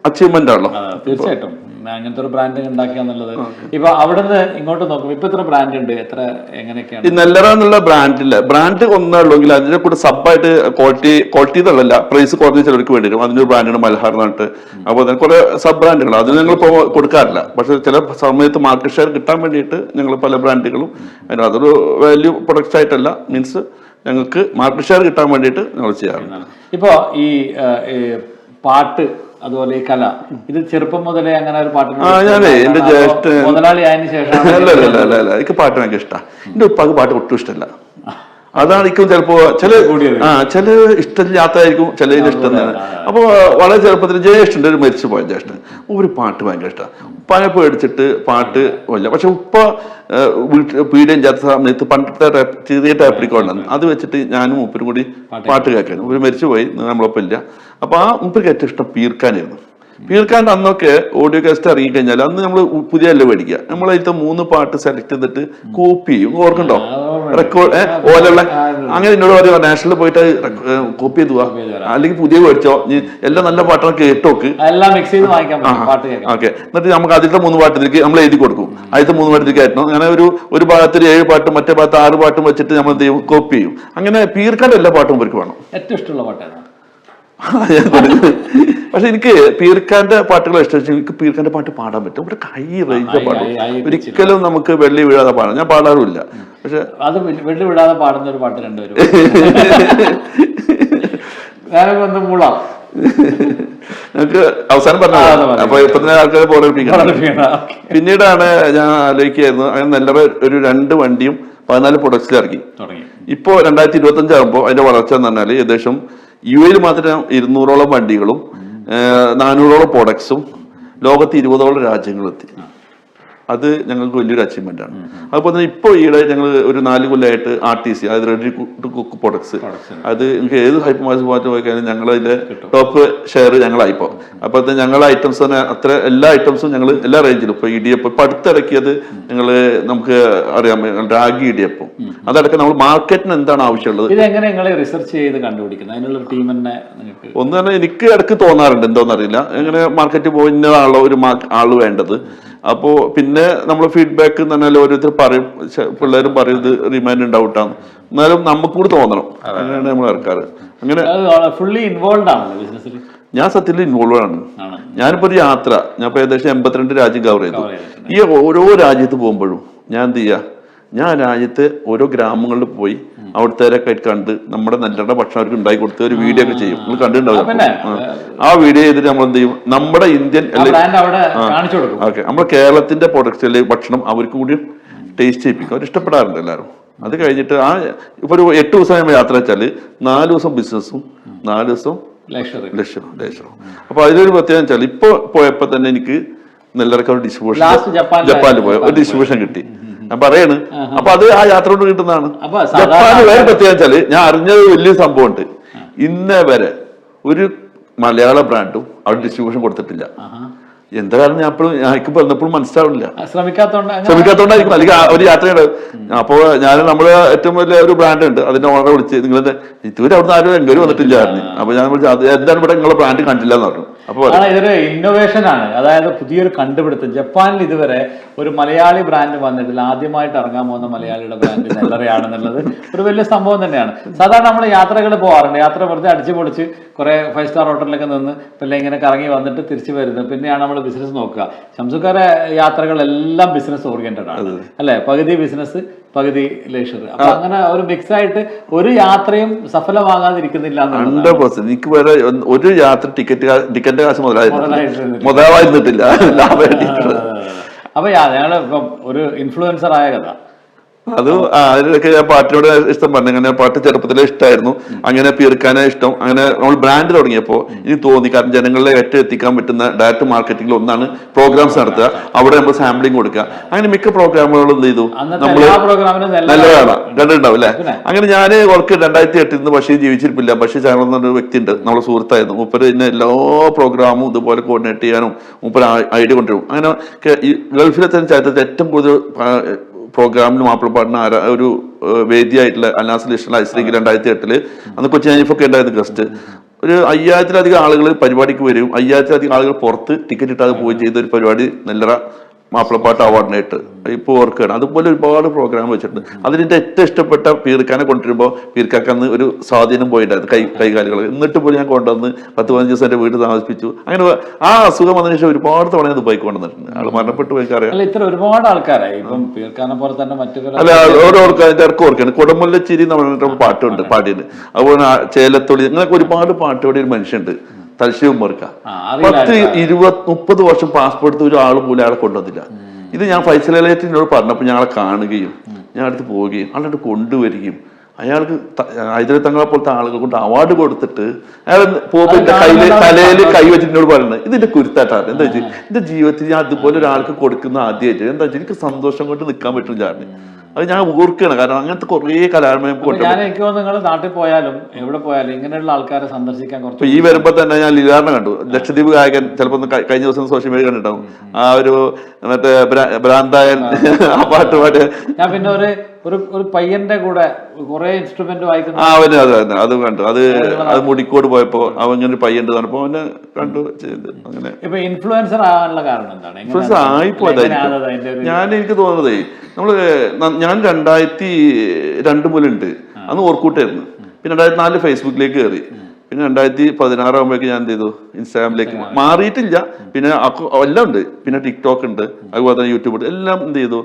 അച്ചീവ്മെന്റ് ആണല്ലോ. തീർച്ചയായിട്ടും അങ്ങനത്തെ ഒരു ബ്രാൻഡ് ഉണ്ടാക്കിയാന്നുള്ളത്. ഇപ്പൊ അവിടെ നിന്ന് ഇങ്ങോട്ട് നോക്കുമ്പോൾ ഇപ്പൊ എത്ര ബ്രാൻഡ് ഉണ്ട്, എത്ര എങ്ങനെയൊക്കെയാണ്? ഈ നെല്ലറ എന്നുള്ള ബ്രാൻഡില്ല, ബ്രാൻഡ് ഒന്നുള്ളെങ്കിൽ അതിനെ കൂടെ സബായിട്ട് ക്വാളിറ്റി എന്നല്ല പ്രൈസ് കുറഞ്ഞ ചിലർക്ക് വേണ്ടി വരും. അതിനൊരു ബ്രാൻഡാണ് മൽഹാർ എന്നിട്ട്. അപ്പോൾ തന്നെ കുറെ സബ് ബ്രാൻഡുകൾ അത് ഞങ്ങൾ ഇപ്പോൾ കൊടുക്കാറില്ല. പക്ഷെ ചില സമയത്ത് മാർക്കറ്റ് ഷെയർ കിട്ടാൻ വേണ്ടിയിട്ട് ഞങ്ങൾ പല ബ്രാൻഡുകളും അതൊരു വാല്യൂ പ്രൊഡക്ട്സ് ആയിട്ടല്ല, മീൻസ് ഞങ്ങൾക്ക് മാർക്കറ്റ് ഷെയർ കിട്ടാൻ വേണ്ടിയിട്ട് ഞങ്ങൾ ചെയ്യാറുണ്ട്. ഇപ്പോ ഈ പാട്ട് അതുപോലെ ഈ കല, ഇത് ചെറുപ്പം മുതലേ അങ്ങനെ ഒരു പാട്ട് എന്റെ ജ്യേഷ്ഠ മുതലാളി ആയതിനു ശേഷം? അല്ല എനിക്ക് പാട്ട് ഭയങ്കര ഇഷ്ടമാണ്. എന്റെ ഉപ്പാക്ക് പാട്ട് ഒട്ടും ഇഷ്ടമല്ല. അതായിരിക്കും ചിലപ്പോ ചില ഇഷ്ടമില്ലാത്തായിരിക്കും, ചിലതിന് ഇഷ്ടം തന്നെ. അപ്പൊ വളരെ ചെറുപ്പത്തിൽ ജ്യേഷ്ഠൻ്റെ ഒരു മരിച്ചു പോയ ജ്യേഷ്ഠൻ ഒരു പാട്ട് ഭയങ്കര ഇഷ്ടമാണ്. ഉപ്പാനെ പേടിച്ചിട്ട് പാട്ട് ഇല്ല. പക്ഷെ ഉപ്പ പീഡിയം ചെയ്യാത്ത സമയത്ത് പണ്ടത്തെ ചെറിയ ടാപ്പ് റെക്കോർഡാണ്, അത് വെച്ചിട്ട് ഞാനും മൂപ്പരും കൂടി പാട്ട് കേൾക്കാൻ. ഒരു മരിച്ചു പോയി, നമ്മളൊപ്പം ഇല്ല. അപ്പൊ ആ മൂപ്പർക്ക് ഏറ്റവും ഇഷ്ടം പീർക്കാനായിരുന്നു. പീർക്കാൻ്റെ അന്നൊക്കെ ഓഡിയോ കാസ്റ്റ് ഇറങ്ങിക്കഴിഞ്ഞാൽ അന്ന് നമ്മൾ പുതിയ അല്ല മേടിക്കുക, നമ്മളതിലത്തെ 3 പാട്ട് സെലക്ട് ചെയ്തിട്ട് കോപ്പി ചെയ്യും. ഓർക്കുണ്ടോ? റെക്കോർഡ് ഓലുള്ള അങ്ങനെ എന്നോട് പറയുക നാഷണലിൽ പോയിട്ട് കോപ്പി ചെയ്തു പോവാ, അല്ലെങ്കിൽ പുതിയ മേടിച്ചോ, എല്ലാം നല്ല പാട്ടൊക്കെ കേട്ടോക്ക്. ഓക്കെ, എന്നിട്ട് നമുക്ക് അതിലത്തെ 3 പാട്ടിലേക്ക് നമ്മൾ എഴുതി കൊടുക്കും. ആദ്യത്തെ 3 പാട്ടിലേക്ക് കയറ്റണം. അങ്ങനെ ഒരു ഭാഗത്ത് 7 പാട്ടും മറ്റേ ഭാഗത്ത് 6 പാട്ടും വെച്ചിട്ട് നമ്മൾ എന്ത് ചെയ്യും, കോപ്പി ചെയ്യും. അങ്ങനെ പീർക്കാൻ്റെ എല്ലാ പാട്ടും ഇവർക്ക് വേണം. ഏറ്റവും ഇഷ്ടമുള്ള പാട്ടാണ്. പക്ഷെ എനിക്ക് പീർക്കാന്റെ പാട്ടുകൾ ഇഷ്ടം. എനിക്ക് പീർക്കാന്റെ പാട്ട് പാടാൻ പറ്റും. ഇവിടെ ഹൈ റേഞ്ച് പാടും. ഒരിക്കലും നമുക്ക് വെള്ളി വീഴാതെ പാടാം. ഞാൻ പാടാറുമില്ല. പക്ഷെ അത് വെള്ളി വീഴാതെ പാടുന്ന ഒരു പാട്ട് രണ്ടുപേരും ഞങ്ങൾക്ക് അവസാനം പറഞ്ഞത്. അപ്പൊ ഇപ്പൊ തന്നെ ആൾക്കാരെ ബോറടിപ്പിക്കണം. പിന്നീടാണ് ഞാൻ ആലോചിക്കായിരുന്നു, അങ്ങനെ നല്ല ഒരു 2 വണ്ടിയും 14 പ്രൊഡക്ട്സിൽ ഇറങ്ങി. ഇപ്പോ 2025 ആകുമ്പോൾ അതിന്റെ വളർച്ച എന്ന് പറഞ്ഞാൽ ഏകദേശം UAE മാത്രം 200ഓളം വണ്ടികളും 400ഓളം പ്രൊഡക്ട്സും ലോകത്ത് 20ഓളം രാജ്യങ്ങളെത്തി. അത് ഞങ്ങൾക്ക് വലിയൊരു അച്ചീവ്മെന്റ് ആണ്. അതുപോലെ തന്നെ ഇപ്പോൾ ഈയിടെ ഞങ്ങൾ ഒരു 4 കൊല്ലമായിട്ട് RTC, അതായത് റെഡി ടു കുക്ക് പ്രൊഡക്ട്സ്, അത് നിങ്ങൾക്ക് ഏത് ഹൈപ്പർ മാർക്കറ്റ് പോയി കഴിഞ്ഞാൽ ഞങ്ങളതിന്റെ ടോപ്പ് ഷെയർ ഞങ്ങളായിപ്പോ. അപ്പൊ ഞങ്ങളുടെ ഐറ്റംസ് തന്നെ അത്ര എല്ലാ ഐറ്റംസും ഞങ്ങൾ എല്ലാ റേഞ്ചിലും ഇപ്പൊ ഇടിയപ്പം ഇപ്പൊ അടുത്തിറക്കിയത് നമുക്ക് അറിയാം, റാഗി ഇടിയപ്പം, അതടക്കം നമ്മൾ മാർക്കറ്റിന് എന്താണ് ആവശ്യമുള്ളത്. റിസർച്ച് ചെയ്ത് കണ്ടുപിടിക്കുന്നത് അതിനുള്ള ടീം തന്നെ ഒന്ന് തന്നെ എനിക്ക് ഇടയ്ക്ക് തോന്നാറുണ്ട്, എന്തോന്നറിയില്ല, എങ്ങനെ മാർക്കറ്റിൽ പോയി ഇന്നതാണല്ലോ ഒരു ആള് വേണ്ടത്. അപ്പോ പിന്നെ നമ്മൾ ഫീഡ്ബാക്ക് എന്ന് പറഞ്ഞാൽ ഓരോരുത്തർ പറയും, പിള്ളേരും പറയും ഇത് റിമൈൻഡ് ഡൗട്ടാണ്, എന്നാലും നമുക്ക് കൂടി തോന്നണം. അങ്ങനെയാണ് നമ്മൾ ഇറക്കാറ്. അങ്ങനെ ഫുള്ളി ഇൻവോൾവ് ആണ് ബിസിനസ്സിൽ. ഞാൻ സത്യത്തിൽ ഇൻവോൾവ് ആണ്. ഞാനിപ്പോ ഒരു യാത്ര, ഞാൻ ഇപ്പൊ ഏകദേശം 82 രാജ്യം കവർ ചെയ്തു. ഈ ഓരോ രാജ്യത്ത് പോകുമ്പോഴും ഞാൻ എന്ത് ചെയ്യാ, ഞാൻ രാജ്യത്ത് ഓരോ ഗ്രാമങ്ങളിൽ പോയി അവിടുത്തെ കണ്ട് നമ്മുടെ നല്ല ഭക്ഷണം അവർക്ക് ഉണ്ടാക്കി കൊടുത്ത് ഒരു വീഡിയോ ഒക്കെ ചെയ്യും. നിങ്ങൾ കണ്ടിട്ടുണ്ടാവും. ആ വീഡിയോ ചെയ്തിട്ട് നമ്മൾ എന്ത് ചെയ്യും, നമ്മുടെ ഇന്ത്യൻ ഓക്കെ നമ്മുടെ കേരളത്തിന്റെ പ്രൊഡക്ട്സിലെ ഭക്ഷണം അവർക്ക് കൂടി ടേസ്റ്റ് ചെയ്യിപ്പിക്കും. അവർ ഇഷ്ടപ്പെടാറുണ്ട് എല്ലാവരും. അത് കഴിഞ്ഞിട്ട് ഇപ്പൊ ഒരു 8 ദിവസം യാത്ര വെച്ചാല് 4 ദിവസം ബിസിനസ്സും 4 ദിവസം ലക്ഷറും. അപ്പൊ അതിലൊരു പ്രത്യേകത വെച്ചാൽ ഇപ്പൊ പോയപ്പോ തന്നെ എനിക്ക് നെല്ലറക്ക ഡിസ്ട്രിബ്യൂഷൻ ജപ്പാനിൽ പോയ ഒരു ഡിസ്ട്രിബ്യൂഷൻ കിട്ടി. ഞാൻ പറയാണ്. അപ്പൊ അത് ആ യാത്ര കൊണ്ട് കിട്ടുന്നതാണ്. ജപ്പാന് വേറെ പ്രത്യേകം വെച്ചാല് ഞാൻ അറിഞ്ഞത് വലിയ സംഭവം ഉണ്ട്. ഇന്നേ വരെ ഒരു മലയാള ബ്രാൻഡും അവിടെ ഡിസ്ട്രിബ്യൂഷൻ കൊടുത്തിട്ടില്ല. എന്താ കാരണം ഞാൻ എനിക്ക് പറഞ്ഞപ്പോഴും മനസ്സിലാവില്ല, ശ്രമിക്കാത്തോണ്ടായിരിക്കും, അല്ലെങ്കിൽ ഒരു യാത്രയുടെ. അപ്പോ ഞാൻ നമ്മള് ഏറ്റവും വലിയ ഒരു ബ്രാൻഡ് ഉണ്ട്, അതിന്റെ ഓണറെ വിളിച്ച് നിങ്ങളുടെ ഇതുവരെ അവിടുന്ന് ആരും എങ്കിലും വന്നിട്ടില്ലായിരുന്നു. അപ്പൊ ഞാൻ എന്താണ് ഇവിടെ നിങ്ങളെ ബ്രാൻഡ് കണ്ടില്ല എന്ന് പറഞ്ഞു. അപ്പോൾ ഇതൊരു ഇന്നോവേഷൻ ആണ്, അതായത് പുതിയൊരു കണ്ടുപിടുത്തം. ജപ്പാനിൽ ഇതുവരെ ഒരു മലയാളി ബ്രാൻഡ് വന്നിട്ടില്ല. ആദ്യമായിട്ട് ഇറങ്ങാൻ പോകുന്ന മലയാളിയുടെ ബ്രാൻഡ് നെല്ലറയാണെന്നുള്ളത് ഒരു വലിയ സംഭവം തന്നെയാണ്. സാധാരണ നമ്മൾ യാത്രകൾ പോകാറുണ്ട്, യാത്ര വെറുതെ അടിച്ചു പൊളിച്ച് കുറെ 5 സ്റ്റാർ ഹോട്ടലിലൊക്കെ നിന്ന് പിന്നെ ഇങ്ങനെ കറങ്ങി വന്നിട്ട് തിരിച്ചു വരുന്നത്, പിന്നെയാണ് നമ്മൾ ബിസിനസ് നോക്കുക. ശംസുക്കാരെ യാത്രകളെല്ലാം ബിസിനസ് ഓറിയന്റഡ് ആണ് അല്ലെ, പകുതി ബിസിനസ് പകുതി ലെഷർ. അപ്പൊ അങ്ങനെ ഒരു മിക്സ് ആയിട്ട് ഒരു യാത്രയും സഫലമാകാതിരിക്കുന്നില്ല. 100% എനിക്ക് വേറെ ഒരു യാത്ര ടിക്കറ്റ് കാശ് മുതലായിരുന്നിട്ടില്ല. അപ്പൊ ഞങ്ങള് ഇപ്പം ഒരു ഇൻഫ്ലുവൻസർ ആയ കഥ അത് അതിലൊക്കെ ഞാൻ പാട്ടിനോട് ഇഷ്ടം പറഞ്ഞു. അങ്ങനെ പാട്ട് ചെറുപ്പത്തിലെ ഇഷ്ടമായിരുന്നു, അങ്ങനെ പീർക്കാനെ ഇഷ്ടം. അങ്ങനെ നമ്മൾ ബ്രാൻഡ് തുടങ്ങിയപ്പോൾ എനിക്ക് തോന്നി, കാരണം ജനങ്ങളിലെ ഏറ്റവും എത്തിക്കാൻ പറ്റുന്ന ഡയറക്റ്റ് മാർക്കറ്റിംഗിൽ ഒന്നാണ് പ്രോഗ്രാംസ് നടത്തുക, അവിടെ നമ്മൾ സാമ്പിളിംഗ് കൊടുക്കുക. അങ്ങനെ മിക്ക പ്രോഗ്രാമുകളും എന്ത് ചെയ്തു, നമ്മള് നല്ലതാണ് കണ്ടിട്ടുണ്ടാവും അല്ലെ. അങ്ങനെ ഞാൻ വർക്ക് 2008 ബഷീർ ജീവിച്ചിരിപ്പില്ല. ബഷീർ ചാനൽ എന്നൊരു വ്യക്തി ഉണ്ട്, നമ്മളെ സുഹൃത്തായിരുന്നു. മൂപ്പര് ഇന്ന് എല്ലാ പ്രോഗ്രാമും ഇതുപോലെ കോർഡിനേറ്റ് ചെയ്യാനും മൂപ്പര് ഐഡിയ കൊണ്ടുവരും. അങ്ങനെ ഗൾഫിലത്തെ ചരിത്രത്തിൽ ഏറ്റവും കൂടുതൽ പ്രോഗ്രാമിന് മാപ്പിളപ്പാടിന് ഒരു വേദിയായിട്ടുള്ള അൽനാസർ ലിസ്റ്റൽ ഐസ്ലീഗ് 2008 അന്ന് കൊച്ചി നൈഫൊക്കെ ഉണ്ടായിരുന്നു ഗസ്റ്റ്. ഒരു 5000-ലധികം ആളുകൾ പരിപാടിക്ക് വരും. 5000-ലധികം ആളുകൾ പുറത്ത് ടിക്കറ്റ് ഇട്ടാതെ പോയി ചെയ്ത ഒരു പരിപാടി നെല്ലറ മാപ്പിളപ്പാട്ട് അവാർഡിനായിട്ട് ഇപ്പോൾ ഓർക്കുകയാണ്. അതുപോലെ ഒരുപാട് പ്രോഗ്രാം വെച്ചിട്ടുണ്ട്. അതിൻ്റെ ഏറ്റവും ഇഷ്ടപ്പെട്ട പീർക്കാനെ കൊണ്ടുവരുമ്പോൾ പീർക്കാക്ക് അന്ന് ഒരു സ്വാധീനം പോയിട്ടായിരുന്നു, കൈകാലുകൾ. എന്നിട്ട് പോലും ഞാൻ കൊണ്ടുവന്ന് 10-15 ദിവസം എൻ്റെ വീട്ടിൽ താമസിപ്പിച്ചു. അങ്ങനെ ആ അസുഖം വന്നതിന് ശേഷം ഒരുപാട് തവണ അത് ബൈക്ക് കൊണ്ടുവന്നിട്ടുണ്ട്. ആൾ മരണപ്പെട്ടു പോയി അറിയാം. ഇത്ര ഒരുപാട് ആൾക്കാരായി ഇപ്പം പീർക്കാനെ പോലെ തന്നെ മറ്റു അല്ല ഓരോ ആൾക്കാരുടെ ഇറക്കം ഓർക്കുകയാണ്. കുടമുല്ലച്ചിരി എന്ന് പറഞ്ഞിട്ട് പാട്ടുണ്ട് പാടിയത്. അതുപോലെ ചേലത്തൊളി, അങ്ങനെ ഒരുപാട് പാട്ടുപാടിയ ഒരു മനുഷ്യനുണ്ട്. തലശ്ശേരി മറുക്ക 10-20-30 വർഷം പാസ്പോർട്ട് എടുത്ത് ഒരാൾ പോലും അയാളെ കൊണ്ടുവന്നില്ല. ഇത് ഞാൻ ഫൈസലേറ്റിനോട് പറഞ്ഞപ്പോൾ ഞങ്ങളെ കാണുകയും ഞാൻ അടുത്ത് പോവുകയും ആളുടെ കൊണ്ടുവരികയും അയാൾക്ക് ഹൈദരാബാദ് തങ്ങളെ പോലത്തെ ആളുകൾ കൊണ്ട് അവാർഡ് കൊടുത്തിട്ട് അയാൾ പോകുമ്പോൾ തലയിൽ കൈ വെച്ചിട്ട് പറയുന്നത് ഇതിന്റെ കുരുത്താട്ടാണ്. എന്താ വെച്ചാൽ എന്റെ ജീവിതത്തിൽ ഞാൻ അതുപോലെ ഒരാൾക്ക് കൊടുക്കുന്ന ആദ്യമായിട്ട് എന്താ വെച്ചാൽ എനിക്ക് സന്തോഷം കൊണ്ട് നിൽക്കാൻ പറ്റില്ല. അത് ഞാൻ ഓർക്കുകയാണ്. കാരണം അങ്ങനത്തെ കുറേ കലാകാരന്മാരെ എനിക്ക് തോന്നുന്നു നിങ്ങൾ നാട്ടിൽ പോയാലും എവിടെ പോയാലും ഇങ്ങനെയുള്ള ആൾക്കാരെ സന്ദർശിക്കാൻ കുറച്ച് ഈ വരുമ്പോ തന്നെ ഞാൻ ലിലാറിനെ കണ്ടു. ലക്ഷദ്വീപ് ഗായകൻ ചിലപ്പോ കഴിഞ്ഞ ദിവസം സോഷ്യൽ മീഡിയ കണ്ടിട്ടുണ്ടാവും. ആ ഒരു മറ്റേ ഭ്രാന്തായൻ ആ പാട്ട് ഞാൻ പിന്നെ ഒരു പയ്യന്റെ കൂടെ കുറെ ഇൻസ്ട്രുമെന്റ് വായിക്കുന്ന അവന് അത് കണ്ടു. അത് മുടിക്കോട് പോയപ്പോ അവൻ ഇങ്ങനെ പയ്യന്റെ പറഞ്ഞപ്പോ അവനെ കണ്ടു ചെയ്ത്. അങ്ങനെ ഇപ്പൊ ഇൻഫ്ലുവൻസർ ആവാനുള്ള കാരണം എന്താണ്? ഇൻഫ്ലുവൻസർ ആയിപ്പോയതായിരിക്കും. എനിക്ക് തോന്നുന്നതേ ഞാൻ 2002 മുതലുണ്ട്. അന്ന് ഓർക്കൂട്ടായിരുന്നു. പിന്നെ 2004 ഫേസ്ബുക്കിലേക്ക് കയറി. പിന്നെ 2016 ആകുമ്പോഴേക്ക് ഞാൻ എന്ത് ചെയ്തു, ഇൻസ്റ്റാഗ്രാമിലേക്ക് മാറിയിട്ടില്ല. പിന്നെ എല്ലാം ഉണ്ട്. പിന്നെ ടിക്ടോക്ക് ഉണ്ട്, അതുപോലെ തന്നെ യൂട്യൂബ് ഉണ്ട്, എല്ലാം എന്ത് ചെയ്തു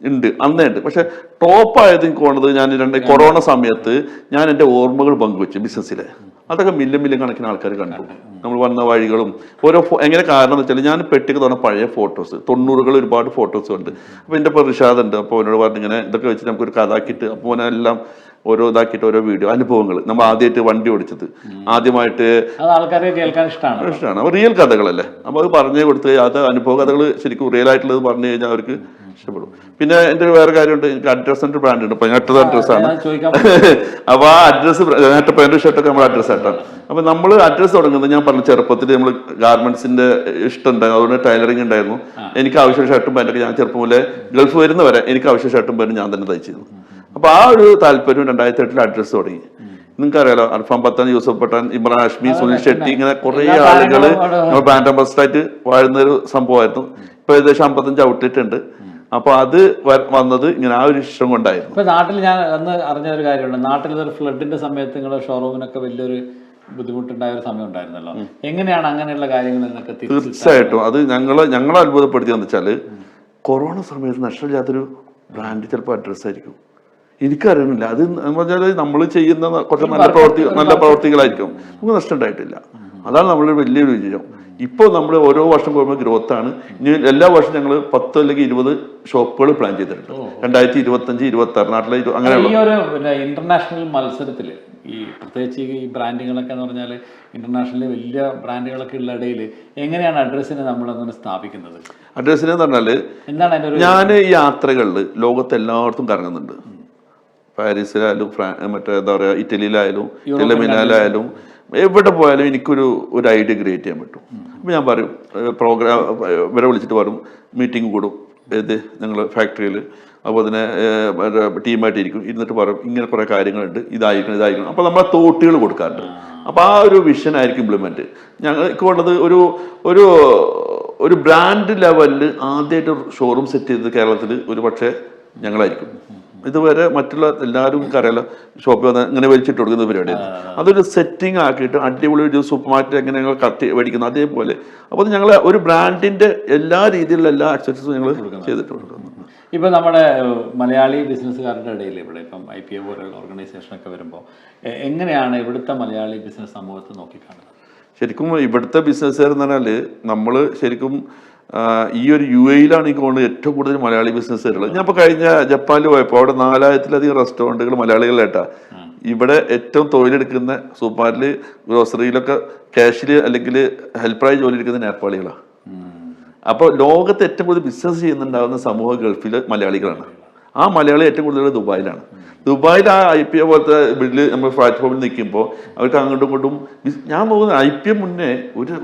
ഉണ്ട്, അന്നേ ഉണ്ട്. പക്ഷെ ടോപ്പായത് എനിക്ക് തോന്നുന്നത് ഞാൻ കൊറോണ സമയത്ത് ഞാൻ എൻ്റെ ഓർമ്മകൾ പങ്കുവെച്ചു ബിസിനസ്സിലെ. അതൊക്കെ മില്യൺ കണക്കിന് ആൾക്കാർ കണ്ടു. നമ്മൾ വന്ന വഴികളും ഓരോ എങ്ങനെ കാരണം എന്ന് വെച്ചാൽ ഞാൻ പെട്ടിക്ക് തോന്നുന്ന പഴയ ഫോട്ടോസ് 90കൾ ഒരുപാട് ഫോട്ടോസ് ഉണ്ട്. അപ്പോൾ എൻ്റെ ഇപ്പോൾ റിഷാദ് ഉണ്ട്. അപ്പോൾ അവനോട് പറഞ്ഞു ഇങ്ങനെ ഇതൊക്കെ വെച്ച് നമുക്കൊരു കഥ ആക്കിയിട്ട് അപ്പോൾ അവനെല്ലാം ഓരോ ഇതാക്കിയിട്ട് ഓരോ വീഡിയോ അനുഭവങ്ങൾ നമ്മൾ ആദ്യമായിട്ട് വണ്ടി ഓടിച്ചത് ആദ്യമായിട്ട് ആൾക്കാർക്ക് കേൾക്കാൻ ഇഷ്ടമാണ്. അപ്പോൾ റിയൽ കഥകളല്ലേ. അപ്പോൾ അത് പറഞ്ഞു കൊടുത്ത് അത് അനുഭവ കഥകൾ ശരിക്കും റിയൽ ആയിട്ടുള്ളത് പറഞ്ഞു കഴിഞ്ഞാൽ അവർക്ക് ഇഷ്ടപ്പെടും. പിന്നെ എൻ്റെ ഒരു വേറെ കാര്യമുണ്ട്, എനിക്ക് അഡ്രസ് എൻ്റെ ബ്രാൻഡ് ഉണ്ട്. പതിനെട്ടത് അഡ്രസ്സാണ്. അപ്പോൾ ആ അഡ്രസ്സ് പാൻറ് ഷർട്ടൊക്കെ നമ്മുടെ അഡ്രസ് ആയിട്ടാണ്. അപ്പോൾ നമ്മൾ അഡ്രസ്സ് തുടങ്ങുന്നത് ഞാൻ പറഞ്ഞു ചെറുപ്പത്തിൽ നമ്മൾ ഗാർമെന്റ്സിന്റെ ഇഷ്ടം ഉണ്ടായിരുന്നു, അതുകൊണ്ട് ടൈലറിംഗ് ഉണ്ടായിരുന്നു. എനിക്ക് ആവശ്യം ഷർട്ടും പാൻറ്റൊക്കെ ഞാൻ ചെറുപ്പം മുതലേ ഗൾഫ് വരുന്നവരെ എനിക്ക് ആവശ്യം ഷർട്ടും പാൻറ്റും ഞാൻ തന്നെ തയ്ച്ചിരുന്നു. അപ്പൊ ആ ഒരു താല്പര്യം 2008 അഡ്രസ് തുടങ്ങി. നിങ്ങൾക്കറിയാലോ, അൽഫാം പത്താൻ, യൂസഫ് പത്താൻ, ഇമ്രാൻ ഹാഷ്മി, സുനിൽ ഷെട്ടി, ഇങ്ങനെ കുറെ ആളുകൾ നമ്മൾ ബ്രാൻഡ് അംബാസിഡറായിട്ട് വാഴുന്ന ഒരു സംഭവമായിരുന്നു. ഇപ്പൊ ഏകദേശം 55 ഔട്ട്ലെറ്റ് ഉണ്ട്. അപ്പൊ അത് വന്നത് ഇങ്ങനെ ആ ഒരു ഇഷ്ടം കൊണ്ടായിരുന്നു. ഇപ്പൊ നാട്ടിൽ ഞാൻ അന്ന് അറിഞ്ഞ ഒരു കാര്യമുണ്ട്, നാട്ടിൽ ഒരു ഫ്ലഡിന്റെ സമയത്ത് നിങ്ങളുടെ ഷോറൂമിനൊക്കെ വലിയൊരു ബുദ്ധിമുട്ടുണ്ടായ ഒരു സമയം ഉണ്ടായിരുന്നല്ലോ. എങ്ങനെയാണ് അങ്ങനെയുള്ള കാര്യങ്ങൾ എന്നൊക്കെ? തീർച്ചയായിട്ടും അത് ഞങ്ങളെ അത്ഭുതപ്പെടുത്തിയെന്ന് വെച്ചാല് കൊറോണ സമയത്ത് നഷ്ടമില്ലാത്തൊരു ബ്രാൻഡ് ചിലപ്പോൾ അഡ്രസ് ആയിരിക്കും. എനിക്കറിയുന്നില്ല. അത് പറഞ്ഞാൽ നമ്മൾ ചെയ്യുന്ന കുറച്ച് നല്ല പ്രവർത്തികളായിരിക്കും. നമുക്ക് നഷ്ടം ഉണ്ടായിട്ടില്ല. അതാണ് നമ്മുടെ വലിയൊരു വിജയം. ഇപ്പോൾ നമ്മൾ ഓരോ വർഷം പോകുമ്പോൾ ഗ്രോത്ത് ആണ്. ഇനി എല്ലാ വർഷവും ഞങ്ങൾ 10 അല്ലെങ്കിൽ 20 ഷോപ്പുകൾ പ്ലാൻ ചെയ്തിട്ടുണ്ട്. 2025, 26 നാട്ടിലെ അങ്ങനെ. ഈ ഒരു ഇന്റർനാഷണൽ മത്സരത്തിൽ ഈ പ്രത്യേകിച്ച് ഈ ബ്രാൻഡുകളൊക്കെ എന്ന് പറഞ്ഞാൽ ഇന്റർനാഷണൽ വലിയ ബ്രാൻഡുകളൊക്കെ ഉള്ള ഇടയിൽ എങ്ങനെയാണ് അഡ്രസ്സിനെ നമ്മൾ അങ്ങനെ സ്ഥാപിക്കുന്നത്? അഡ്രസ്സിനെ പറഞ്ഞാൽ എന്താണ്, ഞാൻ ഈ യാത്രകളിൽ ലോകത്ത് എല്ലായിടത്തും കറങ്ങുന്നുണ്ട്. പാരീസിലായാലും മറ്റേ എന്താ പറയുക ഇറ്റലിയിലായാലും മിലാനിലായാലും എവിടെ പോയാലും എനിക്കൊരു ഐഡിയ ക്രിയേറ്റ് ചെയ്യാൻ പറ്റും. അപ്പോൾ ഞാൻ പറയും, പ്രോഗ്രാം ഇവരെ വിളിച്ചിട്ട് പറയും, മീറ്റിംഗ് കൂടും ഏത് ഞങ്ങൾ ഫാക്ടറിയിൽ. അതുപോലെ തന്നെ ടീമായിട്ടിരിക്കും, ഇരുന്നിട്ട് പറയും ഇങ്ങനെ കുറേ കാര്യങ്ങളുണ്ട്, ഇതായിരിക്കണം. അപ്പോൾ നമ്മളെ തോട്ടുകൾ കൊടുക്കാറുണ്ട്. അപ്പോൾ ആ ഒരു വിഷൻ ആയിരിക്കും ഇംപ്ലിമെൻറ്റ്. ഞങ്ങൾക്ക് ഉള്ളത് ഒരു ബ്രാൻഡ് ലെവലിൽ ആദ്യമായിട്ട് ഷോറൂം സെറ്റ് ചെയ്തത് കേരളത്തിൽ ഒരു പക്ഷേ ഞങ്ങളായിരിക്കും. ഇതുവരെ മറ്റുള്ള എല്ലാവരും അറിയാലോ ഷോപ്പിൽ വന്ന് ഇങ്ങനെ വലിച്ചിട്ട് കൊടുക്കുന്ന പരിപാടിയാണ്. അതൊരു സെറ്റിംഗ് ആക്കിയിട്ട് അടിപൊളി ഒരു സൂപ്പർ മാർക്കറ്റ് എങ്ങനെ ഞങ്ങൾ കത്തി മേടിക്കുന്നത് അതേപോലെ. അപ്പോൾ ഞങ്ങൾ ഒരു ബ്രാൻഡിന്റെ എല്ലാ രീതിയിലുള്ള എല്ലാ ആക്സസറീസും ഞങ്ങൾ ചെയ്തിട്ടുണ്ട്. ഇപ്പൊ നമ്മുടെ മലയാളി ബിസിനസ്സുകാരുടെ ഇടയിൽ ഇവിടെ ഇപ്പം IPO പോലുള്ള ഓർഗനൈസേഷനൊക്കെ വരുമ്പോൾ എങ്ങനെയാണ് ഇവിടുത്തെ മലയാളി ബിസിനസ് സമൂഹത്തെ നോക്കിക്കാണുന്നത്? ശരിക്കും ഇവിടുത്തെ ബിസിനസ്സുകാർ എന്ന് പറഞ്ഞാൽ നമ്മൾ ശരിക്കും ഈ ഒരു UAE-ലാണ് എനിക്ക് തോന്നുന്നത് ഏറ്റവും കൂടുതൽ മലയാളി ബിസിനസ്സുകൾ. ഞാൻ ഇപ്പോൾ കഴിഞ്ഞ ജപ്പാനിൽ പോയപ്പോൾ അവിടെ 4000-ലധികം റെസ്റ്റോറൻറ്റുകൾ മലയാളികളായിട്ടാ. ഇവിടെ ഏറ്റവും തൊഴിലെടുക്കുന്ന സൂപ്പർമാർക്കറ്റിൽ ഗ്രോസറിയിലൊക്കെ ക്യാഷിൽ അല്ലെങ്കിൽ ഹെൽപ്പറായി ജോലി എടുക്കുന്ന നേപ്പാളികളാണ്. അപ്പോൾ ലോകത്ത് ഏറ്റവും കൂടുതൽ ബിസിനസ് ചെയ്യുന്നുണ്ടാകുന്ന സമൂഹം ഗൾഫിലെ മലയാളികളാണ്. ആ മലയാളി ഏറ്റവും കൂടുതൽ ദുബായിലാണ്. ദുബായിൽ ആ IPO പോലത്തെ ബില്ല് നമ്മൾ പ്ലാറ്റ്ഫോമിൽ നിൽക്കുമ്പോൾ അവർക്ക് അങ്ങോട്ടും ഇങ്ങോട്ടും ഞാൻ നോക്കുന്നത് IPO മുന്നേ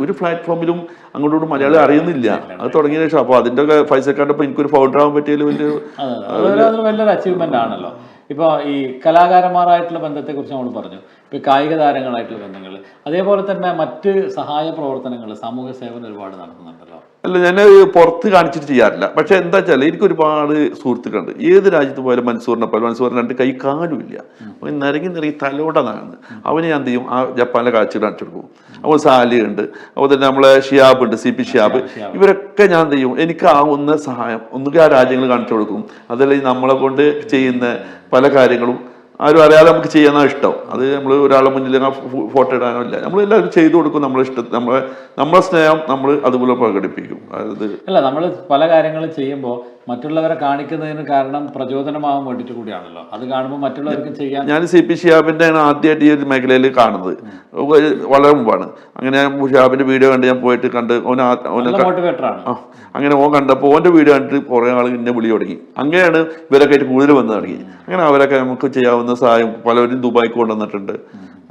ഒരു പ്ലാറ്റ്ഫോമിലും അങ്ങോട്ടും ഇങ്ങോട്ടും മലയാളി അറിയുന്നില്ല. അത് തുടങ്ങിയ ശേഷം അപ്പോൾ അതിൻ്റെ ഒക്കെ പൈസ കണ്ടപ്പോൾ എനിക്കൊരു ഫൗണ്ടർ ആവാൻ പറ്റിയതിൽ വലിയൊരു അച്ചീവ്മെന്റ് ആണല്ലോ. ഇപ്പോൾ ഈ കലാകാരന്മാരായിട്ടുള്ള ബന്ധത്തെക്കുറിച്ച് നമ്മൾ പറഞ്ഞു, ഇപ്പോൾ കായിക താരങ്ങളായിട്ടുള്ള ബന്ധങ്ങൾ, അതേപോലെ തന്നെ മറ്റ് സഹായ പ്രവർത്തനങ്ങൾ, സാമൂഹ്യ സേവനം ഒരുപാട് നടത്തുന്നുണ്ടല്ലോ. അല്ല, ഞാൻ പുറത്ത് കാണിച്ചിട്ട് ചെയ്യാറില്ല. പക്ഷെ എന്താ വെച്ചാൽ എനിക്ക് ഒരുപാട് സുഹൃത്തുക്കളുണ്ട്. ഏത് രാജ്യത്ത് പോയാലും മൻസൂറിനെ പോലെ, മൻസൂറിന് 2 കൈ കാലും ഇല്ല, നിരങ്ങി തലോടനാണ്. അവന് ഞാൻ എന്ത് ചെയ്യും, ആ ജപ്പാനിലെ കാഴ്ചകൾ കാണിച്ചു കൊടുക്കും. അപ്പോൾ സാലി ഉണ്ട്, അതുപോലെ തന്നെ നമ്മളെ ഷിയാബ് ഉണ്ട്, CP ഷിയാബ്, ഇവരൊക്കെ ഞാൻ എന്ത് ചെയ്യും, എനിക്ക് ആവുന്ന സഹായം ഒന്നുകിൽ ആ രാജ്യങ്ങൾ കാണിച്ചു കൊടുക്കും, അതല്ലെങ്കിൽ നമ്മളെ കൊണ്ട് ചെയ്യുന്ന പല കാര്യങ്ങളും ആരും അറിയാതെ നമുക്ക് ചെയ്യാനാണ് ഇഷ്ടം. അത് നമ്മൾ ഒരാളുടെ മുന്നിൽ ഫോട്ടോ ഇടാനോ ഇല്ല, നമ്മൾ എല്ലാവരും ചെയ്തു കൊടുക്കും. നമ്മളെ ഇഷ്ടം, നമ്മളെ സ്നേഹം നമ്മൾ അതുപോലെ പ്രകടിപ്പിക്കും. അല്ല, നമ്മൾ പല കാര്യങ്ങളും ചെയ്യുമ്പോൾ മറ്റുള്ളവരെ കാണിക്കുന്നതിന് കാരണം പ്രചോദനമാകാൻ വേണ്ടിയിട്ട് കൂടിയാണല്ലോ. അത് കാണുമ്പോൾ മറ്റുള്ളവർക്ക് ചെയ്യാൻ. ഞാൻ CP ഷിഹാബിന്റെ ആദ്യമായിട്ട് ഈ ഒരു മേഖലയിൽ കാണുന്നത് വളരെ മുമ്പാണ്. അങ്ങനെ ഷിഹാബിന്റെ വീഡിയോ കണ്ട് ഞാൻ പോയിട്ട് കണ്ട് മോട്ടിവേറ്ററാണ്. അങ്ങനെ ഓൻ കണ്ടപ്പോൾ ഓന്റെ വീഡിയോ കണ്ടിട്ട് കുറെ ആൾ എന്നെ വിളി തുടങ്ങി. അങ്ങനെയാണ് ഇവരൊക്കെ ആയിട്ട് കൂടുതൽ വന്ന് തുടങ്ങി. അങ്ങനെ അവരൊക്കെ നമുക്ക് ചെയ്യാവുന്ന സഹായം പലരും ദുബായിക്ക് കൊണ്ടുവന്നിട്ടുണ്ട്,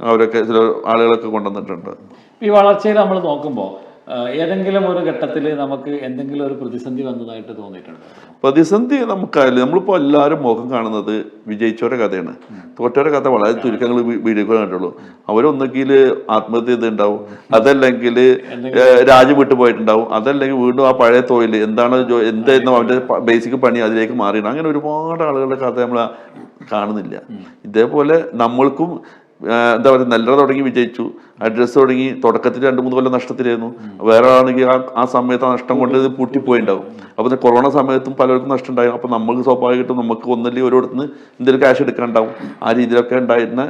അവരൊക്കെ ചില ആളുകളൊക്കെ കൊണ്ടുവന്നിട്ടുണ്ട്. ഈ വളർച്ചയിൽ നമ്മൾ നോക്കുമ്പോൾ ഏതെങ്കിലും ഒരു ഘട്ടത്തിൽ നമുക്ക് എന്തെങ്കിലും ഒരു പ്രതിസന്ധി വന്നതായിട്ട് തോന്നിയിട്ടുണ്ട്? പ്രതിസന്ധി നമുക്കായാലും നമ്മളിപ്പോൾ എല്ലാവരും മുഖം കാണുന്നത് വിജയിച്ചവരുടെ കഥയാണ്. തോറ്റവരുടെ കഥ വളരെ ചുരുക്കങ്ങൾ വീഡിയോകൾ കണ്ടുള്ളൂ. അവരൊന്നെങ്കിൽ ആത്മഹത്യ ചെയ്തിട്ടുണ്ടാവും, അതല്ലെങ്കിൽ രാജ്യം വിട്ടു പോയിട്ടുണ്ടാവും, അതല്ലെങ്കിൽ വീണ്ടും ആ പഴയ തൊഴിൽ എന്തായിരുന്നു അവന്റെ ബേസിക് പണി അതിലേക്ക് മാറിയിട്ടുണ്ട്. അങ്ങനെ ഒരുപാട് ആളുകളുടെ കഥ നമ്മൾ കാണുന്നില്ല. ഇതേപോലെ നമ്മൾക്കും എന്താ പറയുക, നെല്ലറ തുടങ്ങി വിജയിച്ചു, അഡ്രസ്സ് തുടങ്ങി തുടക്കത്തിൽ 2-3 കൊല്ലം നഷ്ടത്തിലായിരുന്നു. വേറെ ആണെങ്കിൽ ആ സമയത്ത് ആ നഷ്ടം കൊണ്ട് ഇത് പൂട്ടിപ്പോയിണ്ടാവും. അപ്പോൾ കൊറോണ സമയത്തും പലർക്കും നഷ്ടം ഉണ്ടായി. അപ്പോൾ നമുക്ക് സ്വാഭാവികമായിട്ടും നമുക്ക് ഒന്നല്ലെങ്കിൽ ഓരോരുത്തന്ന് എന്തെങ്കിലും ക്യാഷ് എടുക്കാനുണ്ടാവും. ആ രീതിയിലൊക്കെ ഉണ്ടായിരുന്ന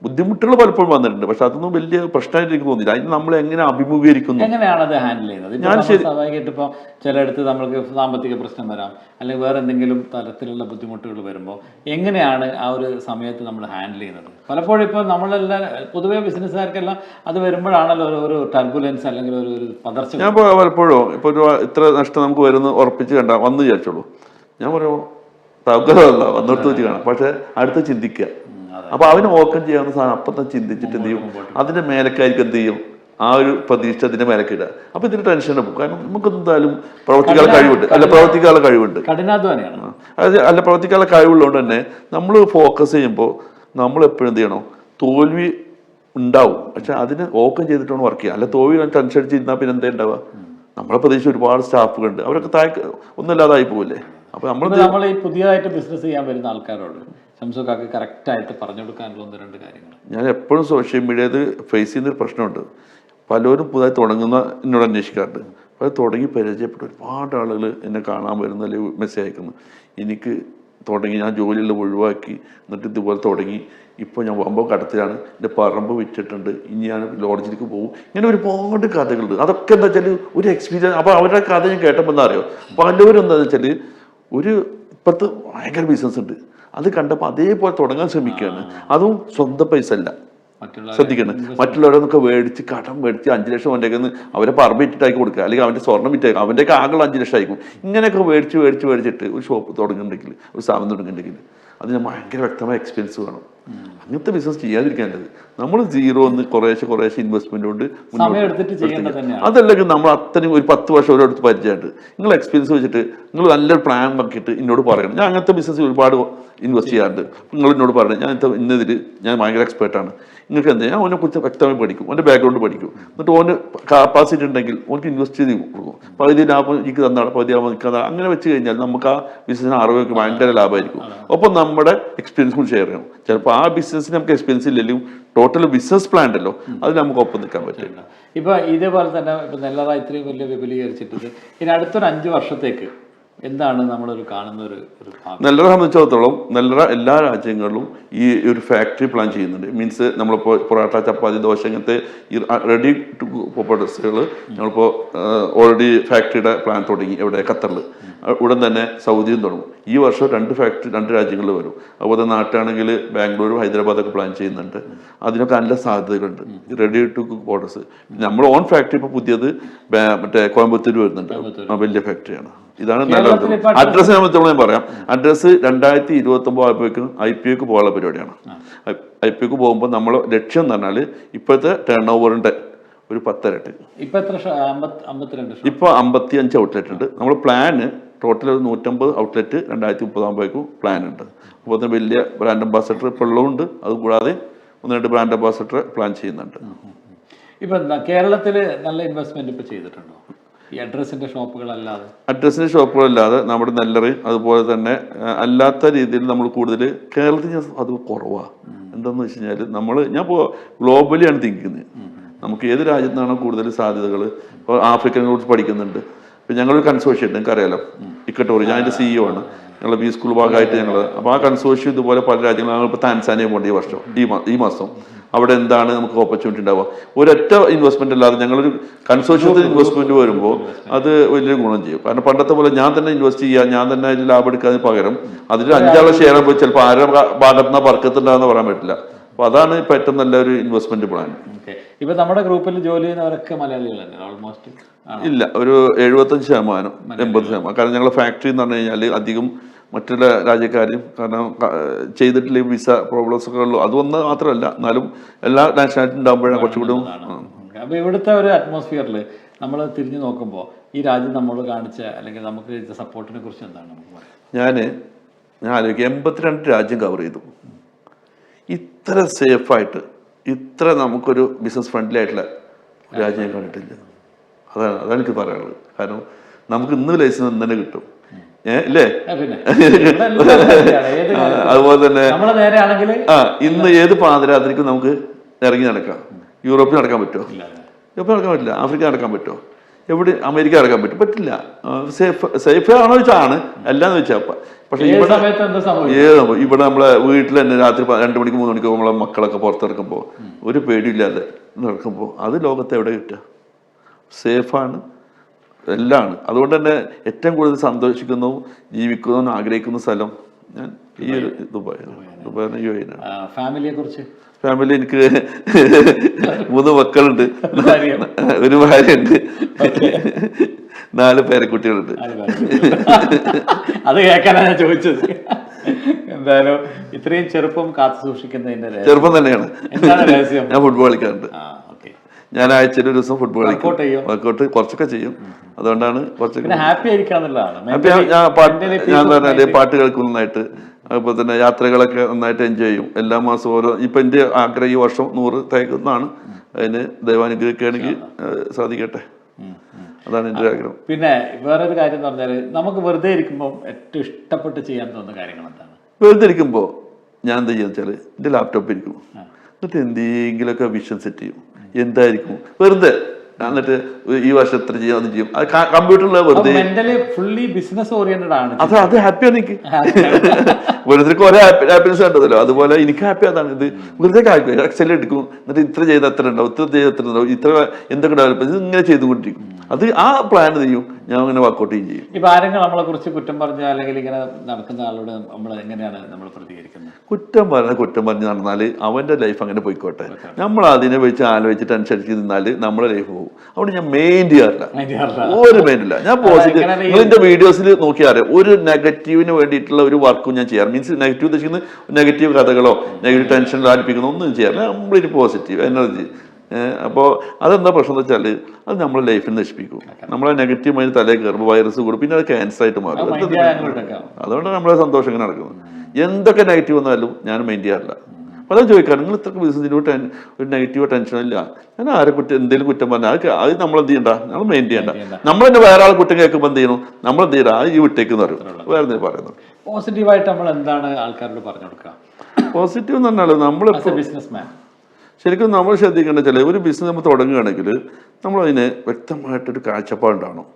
ബുദ്ധിമുട്ടുകൾ പലപ്പോഴും വന്നിട്ടുണ്ട്. പക്ഷെ അതൊന്നും വലിയ പ്രശ്നമായിട്ട് എനിക്ക് തോന്നിയില്ല. അതിന് നമ്മൾ എങ്ങനെ അഭിമുഖീകരിക്കുന്നു, എങ്ങനെയാണ് അത് ഹാൻഡിൽ ചെയ്യുന്നത്? സ്വാഭാവികമായിട്ട് ഇപ്പോൾ ചിലയിടത്ത് നമ്മൾക്ക് സാമ്പത്തിക പ്രശ്നം വരാം, അല്ലെങ്കിൽ വേറെ എന്തെങ്കിലും തരത്തിലുള്ള ബുദ്ധിമുട്ടുകൾ വരുമ്പോൾ എങ്ങനെയാണ് ആ ഒരു സമയത്ത് നമ്മൾ ഹാൻഡിൽ ചെയ്യുന്നത്? പലപ്പോഴും ഇപ്പോൾ നമ്മളെല്ലാം പൊതുവെ ബിസിനസ്സുകാർക്കെല്ലാം അത് വരുമ്പോഴാണല്ലോ ഒരു ടർബുലൻസ് അല്ലെങ്കിൽ ഒരു പതർച്ച. ഞാൻ പലപ്പോഴും ഇപ്പോൾ ഇത്ര നഷ്ടം നമുക്ക് വരുന്ന ഉറപ്പിച്ച് കണ്ട വന്ന് വിചാരിച്ചോളൂ, ഞാൻ പറയുമോ തവക്കലല്ല വന്നിടത്ത് വെച്ച് കാണാം. പക്ഷെ അടുത്ത് ചിന്തിക്കുക. അപ്പൊ അവന് ഓക്കം ചെയ്യാവുന്ന സാധനം അപ്പം തന്നെ ചിന്തിച്ചിട്ട് എന്ത് ചെയ്യും, അതിന്റെ മേലക്കായിരിക്കും എന്ത് ചെയ്യും, ആ ഒരു പ്രതീക്ഷ അതിന്റെ മേലക്കിടുക. അപ്പൊ ഇതിന് ടെൻഷൻ പോകും. കാരണം നമുക്ക് എന്തായാലും പ്രവർത്തിക്കാനുള്ള കഴിവുണ്ട്, പ്രവർത്തിക്കാനുള്ള കഴിവുണ്ട്, പ്രവർത്തിക്കാനുള്ള കഴിവുള്ളതുകൊണ്ട് തന്നെ നമ്മൾ ഫോക്കസ് ചെയ്യുമ്പോൾ നമ്മൾ എപ്പോഴും എന്ത് ചെയ്യണം, തോൽവി ഉണ്ടാവും, പക്ഷെ അതിന് ഓക്കം ചെയ്തിട്ടാണ് വർക്ക് ചെയ്യുക. അല്ല തോൽവി ടെൻഷൻ അടിച്ചിരുന്നാൽ പിന്നെ എന്താ ഉണ്ടാവുക? നമ്മളെ പ്രതീക്ഷ ഒരുപാട് സ്റ്റാഫുകളുണ്ട്, അവരൊക്കെ ഒന്നുമില്ലാതായി പോവില്ലേ. അപ്പൊ നമ്മൾ ഈ പുതിയതായിട്ട് ബിസിനസ് ചെയ്യാൻ വരുന്ന ആൾക്കാരോട് ഷംസുഖാക്ക് കറക്റ്റായിട്ട് പറഞ്ഞു കൊടുക്കാനുള്ള 1-2 കാര്യങ്ങൾ. ഞാൻ എപ്പോഴും സോഷ്യൽ മീഡിയയിൽ ഫേസ് ചെയ്യുന്നൊരു പ്രശ്നമുണ്ട്. പലരും പുതുതായി തുടങ്ങുന്ന എന്നോട് അന്വേഷിക്കാറുണ്ട്. അപ്പോൾ തുടങ്ങി പരിചയപ്പെട്ട ഒരുപാട് ആളുകൾ എന്നെ കാണാൻ വരുന്ന അല്ലെങ്കിൽ മെസ്സേജ് അയക്കുന്നു, എനിക്ക് തുടങ്ങി, ഞാൻ ജോലിയെല്ലാം ഒഴിവാക്കി എന്നിട്ട് ഇതുപോലെ തുടങ്ങി, ഇപ്പോൾ ഞാൻ വമ്പ കടത്തിലാണ്, എൻ്റെ പറമ്പ് വിറ്റിട്ടുണ്ട്, ഇനി ഞാൻ ലോഡ്ജിലേക്ക് പോകും. ഇങ്ങനെ ഒരുപാട് കഥകളുണ്ട്. അതൊക്കെ എന്താ വെച്ചാൽ ഒരു എക്സ്പീരിയൻസ്. അപ്പോൾ അവരുടെ കഥ ഞാൻ കേട്ടപ്പോൾ എന്താ അറിയോ, പലരും എന്താണെന്ന് വെച്ചാൽ ഇപ്പോഴത്തെ ഭയങ്കര ബിസിനസ് ഉണ്ട്, അത് കണ്ടപ്പോൾ അതേപോലെ തുടങ്ങാൻ ശ്രമിക്കുകയാണ്. അതും സ്വന്തം പൈസ അല്ല, ശ്രദ്ധിക്കണം. മറ്റുള്ളവരൊക്കെ മേടിച്ച് കടം മേടിച്ച് 5 ലക്ഷം അവൻ്റെ അവരെ പറമ്പ് വിറ്റിട്ടാക്കി കൊടുക്കുക, അല്ലെങ്കിൽ അവൻ്റെ സ്വർണ്ണം വിറ്റാക്കി അവൻ്റെയൊക്കെ ആകെ 5 ലക്ഷം ആയിരിക്കും. ഇങ്ങനെയൊക്കെ മേടിച്ചിട്ട് ഒരു ഷോപ്പ് തുടങ്ങുന്നുണ്ടെങ്കിൽ, ഒരു സ്ഥാപനം തുടങ്ങുന്നുണ്ടെങ്കിൽ അതിന് ഭയങ്കര വ്യക്തമായ എക്സ്പീരിയൻസ് വേണം. അങ്ങനത്തെ ബിസിനസ് ചെയ്യാതിരിക്കേണ്ടത്. നമ്മൾ സീറോ കുറേശ്ശെ ഇൻവെസ്റ്റ്മെന്റ് കൊണ്ട് അതല്ലെങ്കിൽ നമ്മൾ അത്രയും ഒരു 10 വർഷം ഓരോരുത്തർ പരിചയമുണ്ട്, നിങ്ങൾ എക്സ്പീരിയൻസ് വെച്ചിട്ട് നിങ്ങൾ നല്ലൊരു പ്ലാൻ നോക്കിയിട്ട് എന്നോട് പറയണം. ഞാൻ അങ്ങനത്തെ ബിസിനസ് ഒരുപാട് ഇൻവെസ്റ്റ് ചെയ്യാറുണ്ട്. നിങ്ങൾ എന്നോട് പറയണം, ഞാൻ ഇന്നതിൽ ഞാൻ ഭയങ്കര എക്സ്പേർട്ടാണ്, നിങ്ങൾക്ക് എന്താ, ഞാൻ അവനെ കുറിച്ച് വ്യക്തമായി പഠിക്കും, അവൻ്റെ ബാക്ക്ഗ്രൗണ്ട് പഠിക്കും, എന്നിട്ട് ഓന് കപ്പാസിറ്റി ഉണ്ടെങ്കിൽ ഓനക്ക് ഇൻവെസ്റ്റ് ചെയ്ത് കൊടുക്കും. പകുതി ലാഭം എനിക്ക് തന്നാണ്, പകുതി ലാഭം എനിക്ക് തന്നാണ്. അങ്ങനെ വെച്ച് കഴിഞ്ഞാൽ നമുക്ക് ആ ബിസിനസ്സിന് അറിവൊക്കെ ഭയങ്കര ലാഭമായിരിക്കും. ഒപ്പം നമ്മുടെ എക്സ്പീരിയൻസും ഷെയർ ചെയ്യണം. ചിലപ്പോൾ ആ ബിസിനസ്സിന് നമുക്ക് എക്സ്പീരിയൻസ് ഇല്ലെങ്കിലും ടോട്ടൽ ബിസിനസ് പ്ലാൻ ഉണ്ടല്ലോ, അത് നമുക്ക് ഒപ്പം നിൽക്കാൻ പറ്റില്ല. ഇപ്പൊ ഇതേപോലെ തന്നെ ഇപ്പൊ നെല്ലറ ഇത്രയും വലിയ വിപുലീകരിച്ചിട്ട് ഇനി അടുത്തൊരു 5 വർഷത്തേക്ക് എന്താണ് നമ്മളൊരു കാണുന്ന ഒരു നെല്ലറ സംബന്ധിച്ചിടത്തോളം, നെല്ലറ എല്ലാ രാജ്യങ്ങളിലും ഈ ഒരു ഫാക്ടറി പ്ലാൻ ചെയ്യുന്നുണ്ട്. മീൻസ് നമ്മളിപ്പോൾ പൊറോട്ട, ചപ്പാത്തി, ദോശ ഇങ്ങനത്തെ ഈ റെഡി ടു പ്രോഡക്ട്സുകൾ നമ്മളിപ്പോൾ ഓൾറെഡി ഫാക്ടറിയുടെ പ്ലാൻ തുടങ്ങി. എവിടെ? ഖത്തറിൽ. ഉടൻ തന്നെ സൗദിയും തുടങ്ങും. ഈ വർഷം 2 രാജ്യങ്ങളിൽ വരും. അതുപോലെ നാട്ടാണെങ്കിൽ ബാംഗ്ലൂരും ഹൈദരാബാദൊക്കെ പ്ലാൻ ചെയ്യുന്നുണ്ട്. അതിനൊക്കെ നല്ല സാധ്യതകളുണ്ട്. Ready to cook orders. നമ്മൾ ഓൺ ഫാക്ടറി ഇപ്പോൾ പുതിയത് മറ്റേ കോയമ്പത്തൂർ വരുന്നുണ്ട്, വലിയ ഫാക്ടറിയാണ്. ഇതാണ് നല്ല അഡ്രസ്സ് സംബന്ധിച്ചോളം ഞാൻ പറയാം. അഡ്രസ്സ് 2029 ആകുമ്പോഴേക്കും IPO പോകാനുള്ള പരിപാടിയാണ്. IPO പോകുമ്പോൾ നമ്മൾ ലക്ഷ്യം എന്ന് പറഞ്ഞാൽ ഇപ്പോഴത്തെ ടേൺ ഓവറിന്റെ ഒരു 10 ഇരട്ടി. ഇപ്പൊ 55 ഔട്ട്ലെറ്റ് ഉണ്ട്. നമ്മൾ പ്ലാന് ടോട്ടൽ 150 ഔട്ട്ലെറ്റ് 2030 ആകുമ്പോഴേക്കും പ്ലാൻ ഉണ്ട്. അപ്പോൾ തന്നെ വലിയ ബ്രാൻഡ് അംബാസഡർ ഇപ്പോൾ ഉള്ളതുകൊണ്ട്, അതുകൂടാതെ 1-2 ബ്രാൻഡ് അംബാസഡർ പ്ലാൻ ചെയ്യുന്നുണ്ട്. ഇപ്പൊ കേരളത്തിൽ നല്ല ഇൻവെസ്റ്റ്മെന്റ് ഇപ്പൊ ചെയ്തിട്ടുണ്ടോ? ഈ അഡ്രസ്സിന്റെ ഷോപ്പുകളല്ലാതെ നമ്മുടെ നെല്ലറി, അതുപോലെ തന്നെ അല്ലാത്ത രീതിയിൽ നമ്മൾ കൂടുതൽ കേരളത്തിൽ അത് കുറവാണ്. എന്താണെന്ന് വെച്ച് കഴിഞ്ഞാൽ ഞാൻ ഇപ്പോൾ ഗ്ലോബലിയാണ് തിങ്കിക്കുന്നത്. നമുക്ക് ഏത് രാജ്യത്തു നിന്നാണോ കൂടുതൽ സാധ്യതകൾ. ഇപ്പോൾ ആഫ്രിക്കനെ കുറിച്ച് പഠിക്കുന്നുണ്ട്. ഇപ്പം ഞങ്ങളൊരു കൺസോർഷ്യം ഉണ്ട്, നിങ്ങൾക്ക് അറിയാലോ, ഇക്കട്ടോറി. ഞാൻ അതിൻ്റെ CEO ആണ്. ഞങ്ങൾ ബി സ്കൂൾ ഭാഗമായിട്ട് ഞങ്ങൾ. അപ്പോൾ ആ കൺസോർഷ്യം ഇതുപോലെ പല രാജ്യങ്ങളും ഞങ്ങളിപ്പോൾ താൻസാനിയ പോകേണ്ട ഈ വർഷം ഈ മാസം അവിടെ എന്താണ് നമുക്ക് ഓപ്പർച്യൂണിറ്റി ഉണ്ടാവുക. ഒരൊറ്റ ഇൻവെസ്റ്റ്മെന്റ് അല്ലാതെ ഞങ്ങളൊരു കൺസോർഷ്യത്തിൽ ഇൻവെസ്റ്റ്മെന്റ് വരുമ്പോൾ അത് വലിയൊരു ഗുണം ചെയ്യും. കാരണം പണ്ടത്തെ പോലെ ഞാൻ തന്നെ ഇൻവെസ്റ്റ് ചെയ്യുക, ഞാൻ തന്നെ അതിൽ ലാഭം എടുക്കാതിന് പകരം അതിൽ 5 ഷെയർ ആകുമ്പോൾ ചിലപ്പോൾ ആരുടെ ഭാഗത്ത് നിന്ന് ബർക്കത്തുണ്ടാകുന്ന പറയാൻ പറ്റില്ല. അപ്പോൾ അതാണ് ഇപ്പം ഏറ്റവും നല്ലൊരു ഇൻവെസ്റ്റ്മെന്റ് പ്ലാൻ. ഇപ്പൊ നമ്മുടെ ഗ്രൂപ്പിൽ ജോലി ചെയ്യുന്നവരൊക്കെ മലയാളികളല്ലേ ഓൾമോസ്റ്റ്? ഇല്ല, ഒരു 75% 80%. കാരണം ഞങ്ങളുടെ ഫാക്ടറി എന്ന് പറഞ്ഞു കഴിഞ്ഞാൽ അധികം മറ്റുള്ള രാജ്യക്കാരും കാരണം ചെയ്തിട്ടില്ല വിസ പ്രോബ്ലംസ് ഒക്കെ ഉള്ളൂ. അതൊന്ന് മാത്രമല്ല, എന്നാലും എല്ലാ നാഷണാലിറ്റി ഉണ്ടാകുമ്പോഴാണ് കുറച്ചുകൂടി. അപ്പൊ ഇവിടുത്തെ ഒരു അറ്റ്മോസ്ഫിയറിൽ നമ്മൾ തിരിഞ്ഞു നോക്കുമ്പോൾ ഈ രാജ്യം നമ്മളോട് കാണിച്ച അല്ലെങ്കിൽ നമുക്ക് സപ്പോർട്ടിനെ കുറിച്ച് എന്താണ് നമുക്ക് പറയാം? ഞാൻ ആലോചിക്കുക, 82 രാജ്യം കവർ ചെയ്തു. ഇത്ര സേഫായിട്ട് ഇത്ര നമുക്കൊരു ബിസിനസ് ഫ്രണ്ട്ലി ആയിട്ടുള്ള രാജ്യം കണ്ടിട്ടില്ല. അതാണ് എനിക്ക് പറയാനുള്ളത്. കാരണം നമുക്ക് ഇന്ന് ലൈസൻസ് ഇന്ന് തന്നെ കിട്ടും, ഇല്ലേ? അതുപോലെ തന്നെ ഇന്ന് ഏത് പാതിരാത്രിക്കും നമുക്ക് ഇറങ്ങി നടക്കാം. യൂറോപ്പിൽ നടക്കാൻ പറ്റുമോ? യൂറോപ്പിൽ നടക്കാൻ പറ്റില്ല. ആഫ്രിക്ക നടക്കാൻ പറ്റുമോ? എവിടെ? അമേരിക്ക നടക്കാൻ പറ്റില്ല. സേഫ് ആണോ വെച്ചാണ്, അല്ലാന്ന് വെച്ചാൽ. പക്ഷെ ഇവിടെ നമ്മളെ വീട്ടിൽ തന്നെ രാത്രി 2 മണിക്ക് 3 മണിക്ക് നമ്മളെ മക്കളൊക്കെ പുറത്തിറക്കുമ്പോൾ ഒരു പേടിയില്ലാതെ നടക്കുമ്പോൾ അത് ലോകത്ത് എവിടെ കിട്ടുക? സേഫാണ്, എല്ലാം. അതുകൊണ്ട് തന്നെ ഏറ്റവും കൂടുതൽ സന്തോഷിക്കുന്നതും ജീവിക്കുന്നതും ആഗ്രഹിക്കുന്ന സ്ഥലം ഞാൻ ഈ ഒരു ദുബായ് UAE. ഫാമിലിയെ കുറിച്ച്? ഫാമിലി എനിക്ക് 3 മക്കളുണ്ട്, ഒരു ഭാര്യയുണ്ട്, 4 പേരക്കുട്ടികളുണ്ട്. അത് കേൾക്കാനാണ് ഞാൻ ചോദിച്ചത്. എന്തായാലും ഇത്രയും ചെറുപ്പം കാത്തു സൂക്ഷിക്കുന്നതിന്റെ ചെറുപ്പം തന്നെയാണ്. ഞാൻ ഫുട്ബോൾ കളിക്കാറുണ്ട്. ഞാൻ ആഴ്ചയിൽ ഒരു ദിവസം ഫുട്ബോൾ കളിക്കും. വർക്കൗട്ട് കുറച്ചൊക്കെ ചെയ്യും. അതുകൊണ്ടാണ് കുറച്ചൊക്കെ ഹാപ്പി ആയിരിക്കാന്നുള്ളതാണ്. ഞാൻ പറഞ്ഞാല് പാട്ട് കേൾക്കുന്നതായിട്ട്, അതുപോലെ തന്നെ യാത്രകളൊക്കെ നന്നായിട്ട് എൻജോയ് ചെയ്യും. എല്ലാ മാസവും ഓരോ. ഇപ്പൊ എന്റെ ആഗ്രഹം ഈ വർഷം 100 തയ്ക്കുന്നതാണ്. അതിന് ദൈവാനുഗ്രഹിക്കുകയാണെങ്കിൽ സാധിക്കട്ടെ. അതാണ് എന്റെ ആഗ്രഹം. പിന്നെ വേറൊരു കാര്യം എന്ന് പറഞ്ഞാല് നമുക്ക് വെറുതെ ഇരിക്കുമ്പോൾ ഏറ്റവും ഇഷ്ടപ്പെട്ട് ചെയ്യാൻ തോന്നുന്ന കാര്യങ്ങൾ എന്താണ്? വെറുതെ ഇരിക്കുമ്പോൾ ഞാൻ എന്താ ചെയ്യുക വെച്ചാല് എന്റെ ലാപ്ടോപ്പ് ഇരിക്കും, എന്നിട്ട് എന്തെങ്കിലുമൊക്കെ വിഷൻ സെറ്റ് ചെയ്യും. എന്തായിരിക്കും വെറുതെ, എന്നിട്ട് ഈ വർഷം എത്ര ചെയ്യും അത് ചെയ്യും. അത് കമ്പ്യൂട്ടറിൽ വെറുതെ ബിസിനസ് ഓറിയന്റഡ് ആണ്. അത് ഹാപ്പിയാണ് എനിക്ക്. വെറുതെ ഒരേ ഹാപ്പിനെസ് കണ്ടതല്ലോ, അതുപോലെ എനിക്ക് ഹാപ്പി അതാണ്. ഇത് വെറുതെ എക്സൽ എടുക്കും, എന്നിട്ട് ഇത്ര ചെയ്ത് എത്ര ഉണ്ടാവും, ഇത്ര ചെയ്ത് എത്ര ഉണ്ടാവും, ഇത്ര എന്തൊക്കെ ഡെവലപ്പ് ഇത് ഇങ്ങനെ ചെയ്തുകൊണ്ടിരിക്കും. അത് ആ പ്ലാൻ ചെയ്യും, ഞാൻ അങ്ങനെ വർക്കൗട്ട് ചെയ്യും. ഇപ്പൊ ആരെങ്കിലും നമ്മളെ കുറിച്ച് കുറ്റം പറഞ്ഞ അല്ലെങ്കിൽ ഇങ്ങനെ നടക്കുന്ന ആളോട് നമ്മൾ എങ്ങനെയാണ് നമ്മൾ പ്രതികരിക്കുന്നത്? കുറ്റം പറഞ്ഞ് നടന്നാല് അവന്റെ ലൈഫ് അങ്ങനെ പോയിക്കോട്ടെ. നമ്മൾ അതിനെ വെച്ച് ആലോചിച്ച് ടെൻഷൻ അടിച്ച് നിന്നാല് നമ്മുടെ ലൈഫ് പോകും. അവിടെ ഞാൻ മെയിൻ ചെയ്യാറില്ല, ഒരു മെയിൻ ഇല്ല. ഞാൻ പോസിറ്റീവ്. നിങ്ങളുടെ വീഡിയോസിൽ നോക്കിയാൽ ഒരു നെഗറ്റീവിന് വേണ്ടിയിട്ടുള്ള ഒരു വർക്കും ഞാൻ ചെയ്യാറ്. മീൻസ് നെഗറ്റീവ് ഉദ്ദേശിക്കുന്നത് നെഗറ്റീവ് കഥകളോ നെഗറ്റീവ് ടെൻഷനിലോ ആൽപ്പിക്കുന്നോ ഒന്നും ചെയ്യാറില്ല. നമ്മളൊരു പോസിറ്റീവ് എനർജി. അപ്പോൾ അതെന്താ പ്രശ്നം എന്ന് വെച്ചാൽ അത് നമ്മുടെ ലൈഫിൽ നശിപ്പിക്കും. നമ്മളെ നെഗറ്റീവ് മൈൻഡ് തലയിൽ കയറുമ്പോൾ വൈറസ് കൂടും, പിന്നെ അത് ക്യാൻസർ ആയിട്ട് മാറും. അതുകൊണ്ടാണ് നമ്മളെ സന്തോഷം ഇങ്ങനെ നടക്കുന്നത്. എന്തൊക്കെ നെഗറ്റീവ് വന്നാലും ഞാൻ മൈൻഡ് ചെയ്യാറില്ല. പലരും ചോദിക്കാം, നിങ്ങൾ ഇത്ര ബിസിനസ്സിന് ഒരു നെഗറ്റീവോ ടെൻഷനോ ഇല്ല, ഞാൻ ആരെ എന്തെങ്കിലും കുറ്റം പറഞ്ഞാൽ അത് നമ്മൾ എന്ത് ചെയ്യണ്ട, നമ്മൾ മെയിൻ ചെയ്യണ്ട. നമ്മൾ തന്നെ വേറെ ആൾ കുറ്റം കേൾക്കുമ്പോൾ എന്ത് ചെയ്യണം, നമ്മൾ എന്ത് ചെയ്യണം, ഈ വിട്ടേക്ക് എന്ന് പറയും. വേറെ എന്തെങ്കിലും പറയുന്നത് പോസിറ്റീവായിട്ട് നമ്മൾ എന്താണ് ആൾക്കാരോട് പറഞ്ഞു കൊടുക്കുക? പോസിറ്റീവ് എന്ന് പറഞ്ഞാൽ നമ്മളിപ്പോൾ ബിസിനസ്മാൻ ശരിക്കും നമ്മൾ ശ്രദ്ധിക്കേണ്ട ചില ഒരു ബിസിനസ് നമ്മൾ തുടങ്ങുകയാണെങ്കിൽ നമ്മളതിന് വ്യക്തമായിട്ടൊരു കാഴ്ചപ്പാടുണ്ടാവണം,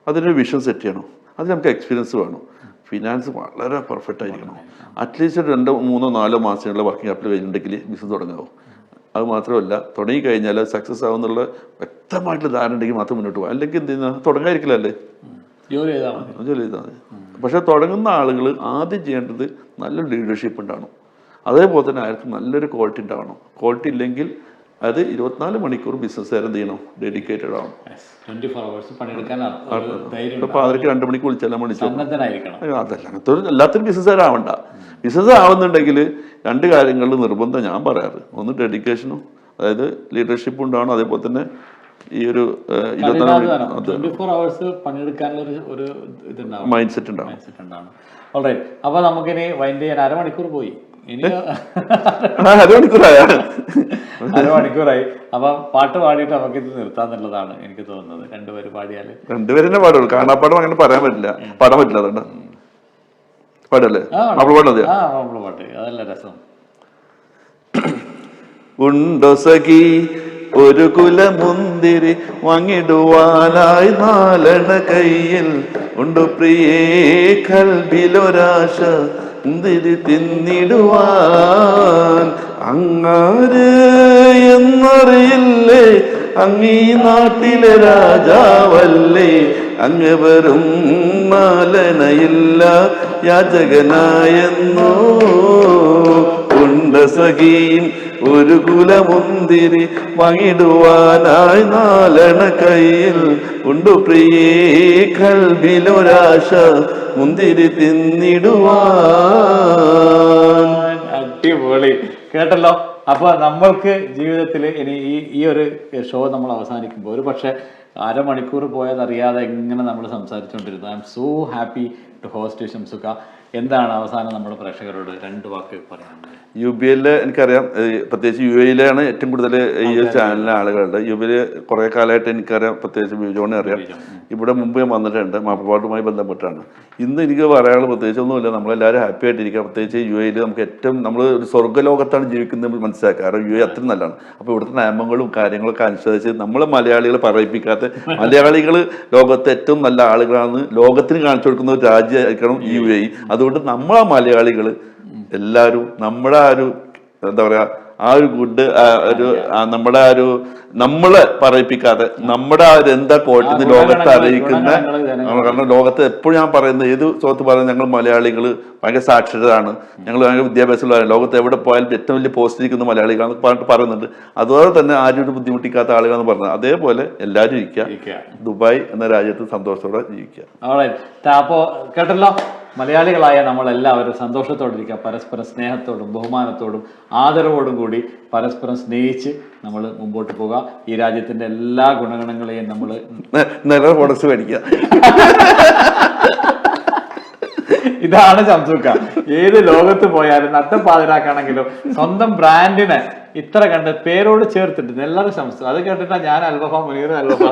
അതിനൊരു വിഷൻ സെറ്റ് ചെയ്യണം, അതിന് നമുക്ക് എക്സ്പീരിയൻസ് വേണം, ഫിനാൻസ് വളരെ പെർഫെക്റ്റ് ആയിരിക്കണം. അറ്റ്ലീസ്റ്റ് 2, 3, 4 മാസങ്ങളുടെ വർക്കിംഗ് ക്യാപിറ്റൽ കഴിഞ്ഞിട്ടുണ്ടെങ്കിൽ ബിസിനസ് തുടങ്ങാവും. അത് മാത്രമല്ല, തുടങ്ങി കഴിഞ്ഞാൽ സക്സസ് ആവുന്നുള്ള വ്യക്തമായിട്ടുള്ള ധാരണ ഉണ്ടെങ്കിൽ മാത്രം മുന്നോട്ട് പോകും. അല്ലെങ്കിൽ എന്ത് ചെയ്യുന്ന തുടങ്ങാതിരിക്കില്ലല്ലേ, ജോലി ചെയ്താൽ മതി. പക്ഷെ തുടങ്ങുന്ന ആളുകൾ ആദ്യം ചെയ്യേണ്ടത് നല്ലൊരു ലീഡർഷിപ്പ് ഉണ്ടാവണം. അതേപോലെ തന്നെ അയാൾക്ക് നല്ലൊരു ക്വാളിറ്റി ഉണ്ടാവണം. ക്വാളിറ്റി ഇല്ലെങ്കിൽ അത് 24 മണിക്കൂർ ബിസിനസ്സുകാരൻ എന്ത് ചെയ്യണം, ഡെഡിക്കേറ്റഡ് ആവണം. ഇപ്പൊ അവർക്ക് 2 മണിക്ക് വിളിച്ചാലും അതല്ല, അങ്ങനത്തെ എല്ലാത്തിനും ബിസിനസ്സുകാരാവണ്ട. ബിസിനസ് ആവുന്നുണ്ടെങ്കിൽ 2 കാര്യങ്ങളിൽ നിർബന്ധം ഞാൻ പറയാറ്. ഒന്ന് ഡെഡിക്കേഷനും, അതായത് ലീഡർഷിപ്പ് ഉണ്ടാവണം. അതേപോലെ തന്നെ ഈ ഒരു 24 hours പണിയെടുക്കാനുള്ള ഒരു മൈൻഡ് സെറ്റ് ഉണ്ടാവും. അപ്പൊ നമുക്കിനി വൈൻഡ് ചെയ്യാൻ അരമണിക്കൂർ പോയി, അരമണിക്കൂറായി. അപ്പൊ പാട്ട് പാടിയിട്ട് നമുക്ക് ഇത് നിർത്താന്നുള്ളതാണ് എനിക്ക് തോന്നുന്നത്. 2 പേര് പാടിയാല് 2 പേരെന്നെ പാടുള്ളൂ. കാണാപ്പാടം അങ്ങനെ പറയാൻ പറ്റില്ല, പാടാൻ പറ്റില്ല. അതുകൊണ്ട് പാടല്ലേ പാട്ട്, അതല്ല രസം. ഉണ്ടോ സഖി ഒരു കുലമുന്തിരി വാങ്ങിടുവാനായി നാലണ കയ്യിൽ ഉണ്ട് പ്രിയേ കൽബിലൊരാശ മുന്തിരി തിന്നിടുവാൻ. അങ്ങാര് എന്നറിയില്ലേ അങ്ങീ നാട്ടിലെ രാജാവല്ലേ, അങ്ങ് വെറും മാലനയില്ല യാചകനായെന്നോ ഉണ്ട സഖീൻ ഒരു കുലമുന്തിരി വാങ്ങിടുവാനായി നാലണ കയ്യിൽ ഉണ്ട് പ്രിയേ കൽബിലൊരാശ മുന്തിരി തിന്നിടുവാൻ. അടിപൊളി കേട്ടല്ലോ. അപ്പൊ നമ്മൾക്ക് ജീവിതത്തിൽ ഇനി ഈ ഒരു ഷോ നമ്മൾ അവസാനിക്കുമ്പോൾ ഒരു പക്ഷെ അരമണിക്കൂർ പോയതറിയാതെ എങ്ങനെ നമ്മൾ സംസാരിച്ചുകൊണ്ടിരുന്നു. I am so happy to host ഷംസുക്ക. എന്താണ് അവസാനം നമ്മുടെ പ്രേക്ഷകരോട് 2 വാക്ക് പറയാനുള്ളത്? UBL എനിക്കറിയാം, പ്രത്യേകിച്ച് UAE ഏറ്റവും കൂടുതൽ ഈ ഒരു ചാനലിലെ ആളുകളുണ്ട്. UBL കുറെ കാലമായിട്ട് എനിക്കറിയാം, പ്രത്യേകിച്ച് ബിജോനെ അറിയാം. ഇവിടെ മുമ്പ് ഞാൻ വന്നിട്ടുണ്ട്, മാപ്പിളപ്പാട്ടുമായി ബന്ധപ്പെട്ടാണ്. ഇന്ന് എനിക്ക് പറയാനുള്ളത് പ്രത്യേകിച്ച് ഒന്നുമില്ല, നമ്മളെല്ലാവരും ഹാപ്പി ആയിട്ടിരിക്കുക. പ്രത്യേകിച്ച് UAE നമുക്ക് ഏറ്റവും നമ്മൾ ഒരു സ്വർഗ്ഗലോകത്താണ് ജീവിക്കുന്നത് മനസ്സിലാക്കുക. കാരണം UAE അത്രയും നല്ലതാണ്. അപ്പോൾ ഇവിടുത്തെ നിയമങ്ങളും കാര്യങ്ങളൊക്കെ അനുസരിച്ച് നമ്മൾ മലയാളികളെ പറയിപ്പിക്കാത്ത മലയാളികൾ ലോകത്തെ ഏറ്റവും നല്ല ആളുകളാണ് ലോകത്തിന് കാണിച്ചു കൊടുക്കുന്ന ഒരു രാജ്യമായിരിക്കണം UAE. അതുകൊണ്ട് നമ്മളെ മലയാളികൾ എല്ലാവരും നമ്മുടെ ആ ഒരു എന്താ പറയാ ആ ഒരു ഗുഡ് നമ്മുടെ ആ ഒരു നമ്മളെ പറയിപ്പിക്കാതെ നമ്മുടെ ആ ഒരു എന്താ കോട്ടിന്ന് ലോകത്തെ അറിയിക്കുന്ന, കാരണം ലോകത്ത് എപ്പോഴും ഞാൻ പറയുന്നത് ഏത് സുഹൃത്ത് പറയുന്നത് ഞങ്ങൾ മലയാളികൾ ഭയങ്കര സാക്ഷരരാണ്, ഞങ്ങൾ ഭയങ്കര വിദ്യാഭ്യാസമുള്ളവരാണ്, ലോകത്ത് എവിടെ പോയാലും ഏറ്റവും വലിയ പോസ്റ്റ് ഇരിക്കുന്ന മലയാളികളാണെന്ന് പറഞ്ഞിട്ട് പറയുന്നുണ്ട്. അതുപോലെ തന്നെ ആരും ഒരു ബുദ്ധിമുട്ടിക്കാത്ത ആളുകളെന്ന് പറഞ്ഞത് അതേപോലെ എല്ലാവരും ഇരിക്കുക, ദുബായ് എന്ന രാജ്യത്ത് സന്തോഷത്തോടെ ജീവിക്കുക. അപ്പോ കേട്ടല്ലോ, മലയാളികളായ നമ്മളെല്ലാവരും സന്തോഷത്തോടെ ഇരിക്കുക, പരസ്പരം സ്നേഹത്തോടും ബഹുമാനത്തോടും ആദരവോടും കൂടി പരസ്പരം സ്നേഹിച്ച് നമ്മൾ മുമ്പോട്ട് പോകുക. ഈ രാജ്യത്തിന്റെ എല്ലാ ഗുണഗണങ്ങളെയും നമ്മൾ നല്ല പ്രൊഡക്ട്സ് മേടിക്കുക. ഇതാണ് ഷംസുക്ക. ഏത് ലോകത്ത് പോയാലും നട്ടപ്പാതിരാക്കാണെങ്കിലും സ്വന്തം ബ്രാൻഡിനെ ഇത്ര കണ്ട് പേരോട് ചേർത്തിട്ട് എല്ലാവരും ഷംസു. അത് കേട്ടിട്ടാ ഞാൻ അൽവഫ മുനീർ അൽവഫ.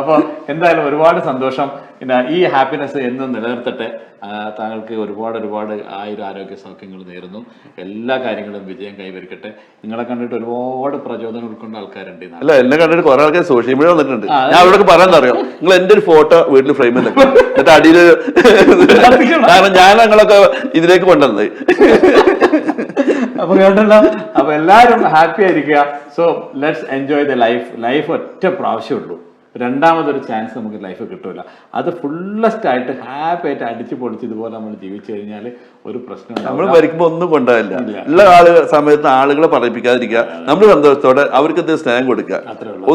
അപ്പോൾ എന്തായാലും ഒരുപാട് സന്തോഷം. പിന്നെ ഈ ഹാപ്പിനെസ് എന്നും നിലനിർത്തട്ടെ. താങ്കൾക്ക് ഒരുപാട് ആരോഗ്യ സൗഖ്യങ്ങൾ നേരുന്നു. എല്ലാ കാര്യങ്ങളും വിജയം കൈവരിക്കട്ടെ. നിങ്ങളെ കണ്ടിട്ട് ഒരുപാട് പ്രചോദനം ഉൾക്കൊണ്ട ആൾക്കാരുണ്ട്. അല്ല, എന്നെ കണ്ടിട്ട് കുറെ ആൾക്കാർ സോഷ്യൽ മീഡിയ വന്നിട്ടുണ്ട്. ഞാൻ അവിടെ പറയാൻ അറിയാം, നിങ്ങൾ എന്റെ ഒരു ഫോട്ടോ വീട്ടിൽ ഫ്രെയിം എന്നിട്ട് അടിയിൽ, കാരണം ഞാൻ ഞങ്ങളൊക്കെ ഇതിലേക്ക് കൊണ്ടുവന്നത്. അപ്പൊ കേട്ടല്ലോ, അപ്പൊ എല്ലാവരും ഹാപ്പി ആയിരിക്കുക. So let's enjoy the life ഒറ്റ പ്രാവശ്യമുള്ളൂ. രണ്ടാമതൊരു ചാൻസ് നമുക്ക് ലൈഫ് കിട്ടൂല. അത് ഫുള്ളസ്റ്റ് ആയിട്ട് ഹാപ്പി ആയിട്ട് അടിച്ചു പൊളിച്ച് ഇതുപോലെ നമ്മൾ ജീവിച്ചു കഴിഞ്ഞാൽ ഒരു പ്രശ്നം നമ്മൾ ഭരിക്കുമ്പോൾ ഒന്നും കൊണ്ടാവില്ല. ഉള്ള സമയത്ത് ആളുകളെ പറയിപ്പിക്കാതിരിക്കുക, നമ്മൾ സന്തോഷത്തോടെ അവർക്ക് എന്തെങ്കിലും സ്നേഹം കൊടുക്കുക.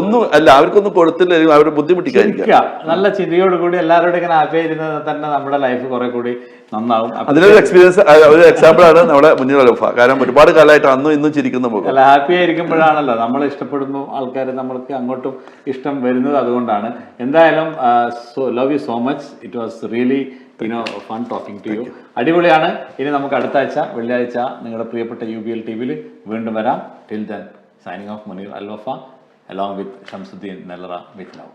ഒന്നും അല്ല, അവർക്കൊന്നും കൊടുത്തില്ലെങ്കിൽ അവരെ ബുദ്ധിമുട്ടിക്കാതിരിക്കുക. നല്ല ചിരിയോടുകൂടി എല്ലാവരോടും ഇങ്ങനെ ഹാപ്പി ആയിരുന്നത് തന്നെ നമ്മുടെ ലൈഫ് കുറെ കൂടി നന്നാവും. അതിനൊരു എക്സ്പീരിയൻസ്, ഒരു എക്സാമ്പിൾ ആണ് നമ്മുടെ മുന്നിൽ അൽവഫ. കാരണം ഒരുപാട് കാലമായിട്ട് അന്നും ഇന്നും ചിരിക്കുന്ന പോകും. അല്ല, ഹാപ്പി ആയിരിക്കുമ്പോഴാണല്ലോ നമ്മൾ ഇഷ്ടപ്പെടുന്നു ആൾക്കാർ നമ്മൾക്ക് അങ്ങോട്ടും ഇഷ്ടം വരുന്നത്. അതുകൊണ്ടാണ്. എന്തായാലും love you so much. It was really fun talking to you. അടിപൊളിയാണ്. ഇനി നമുക്ക് അടുത്ത ആഴ്ച വെള്ളിയാഴ്ച നിങ്ങളുടെ പ്രിയപ്പെട്ട UBL TV വീണ്ടും വരാം. Till then signing off Muneer Alwafa along with Shamsuddin Nellara with love.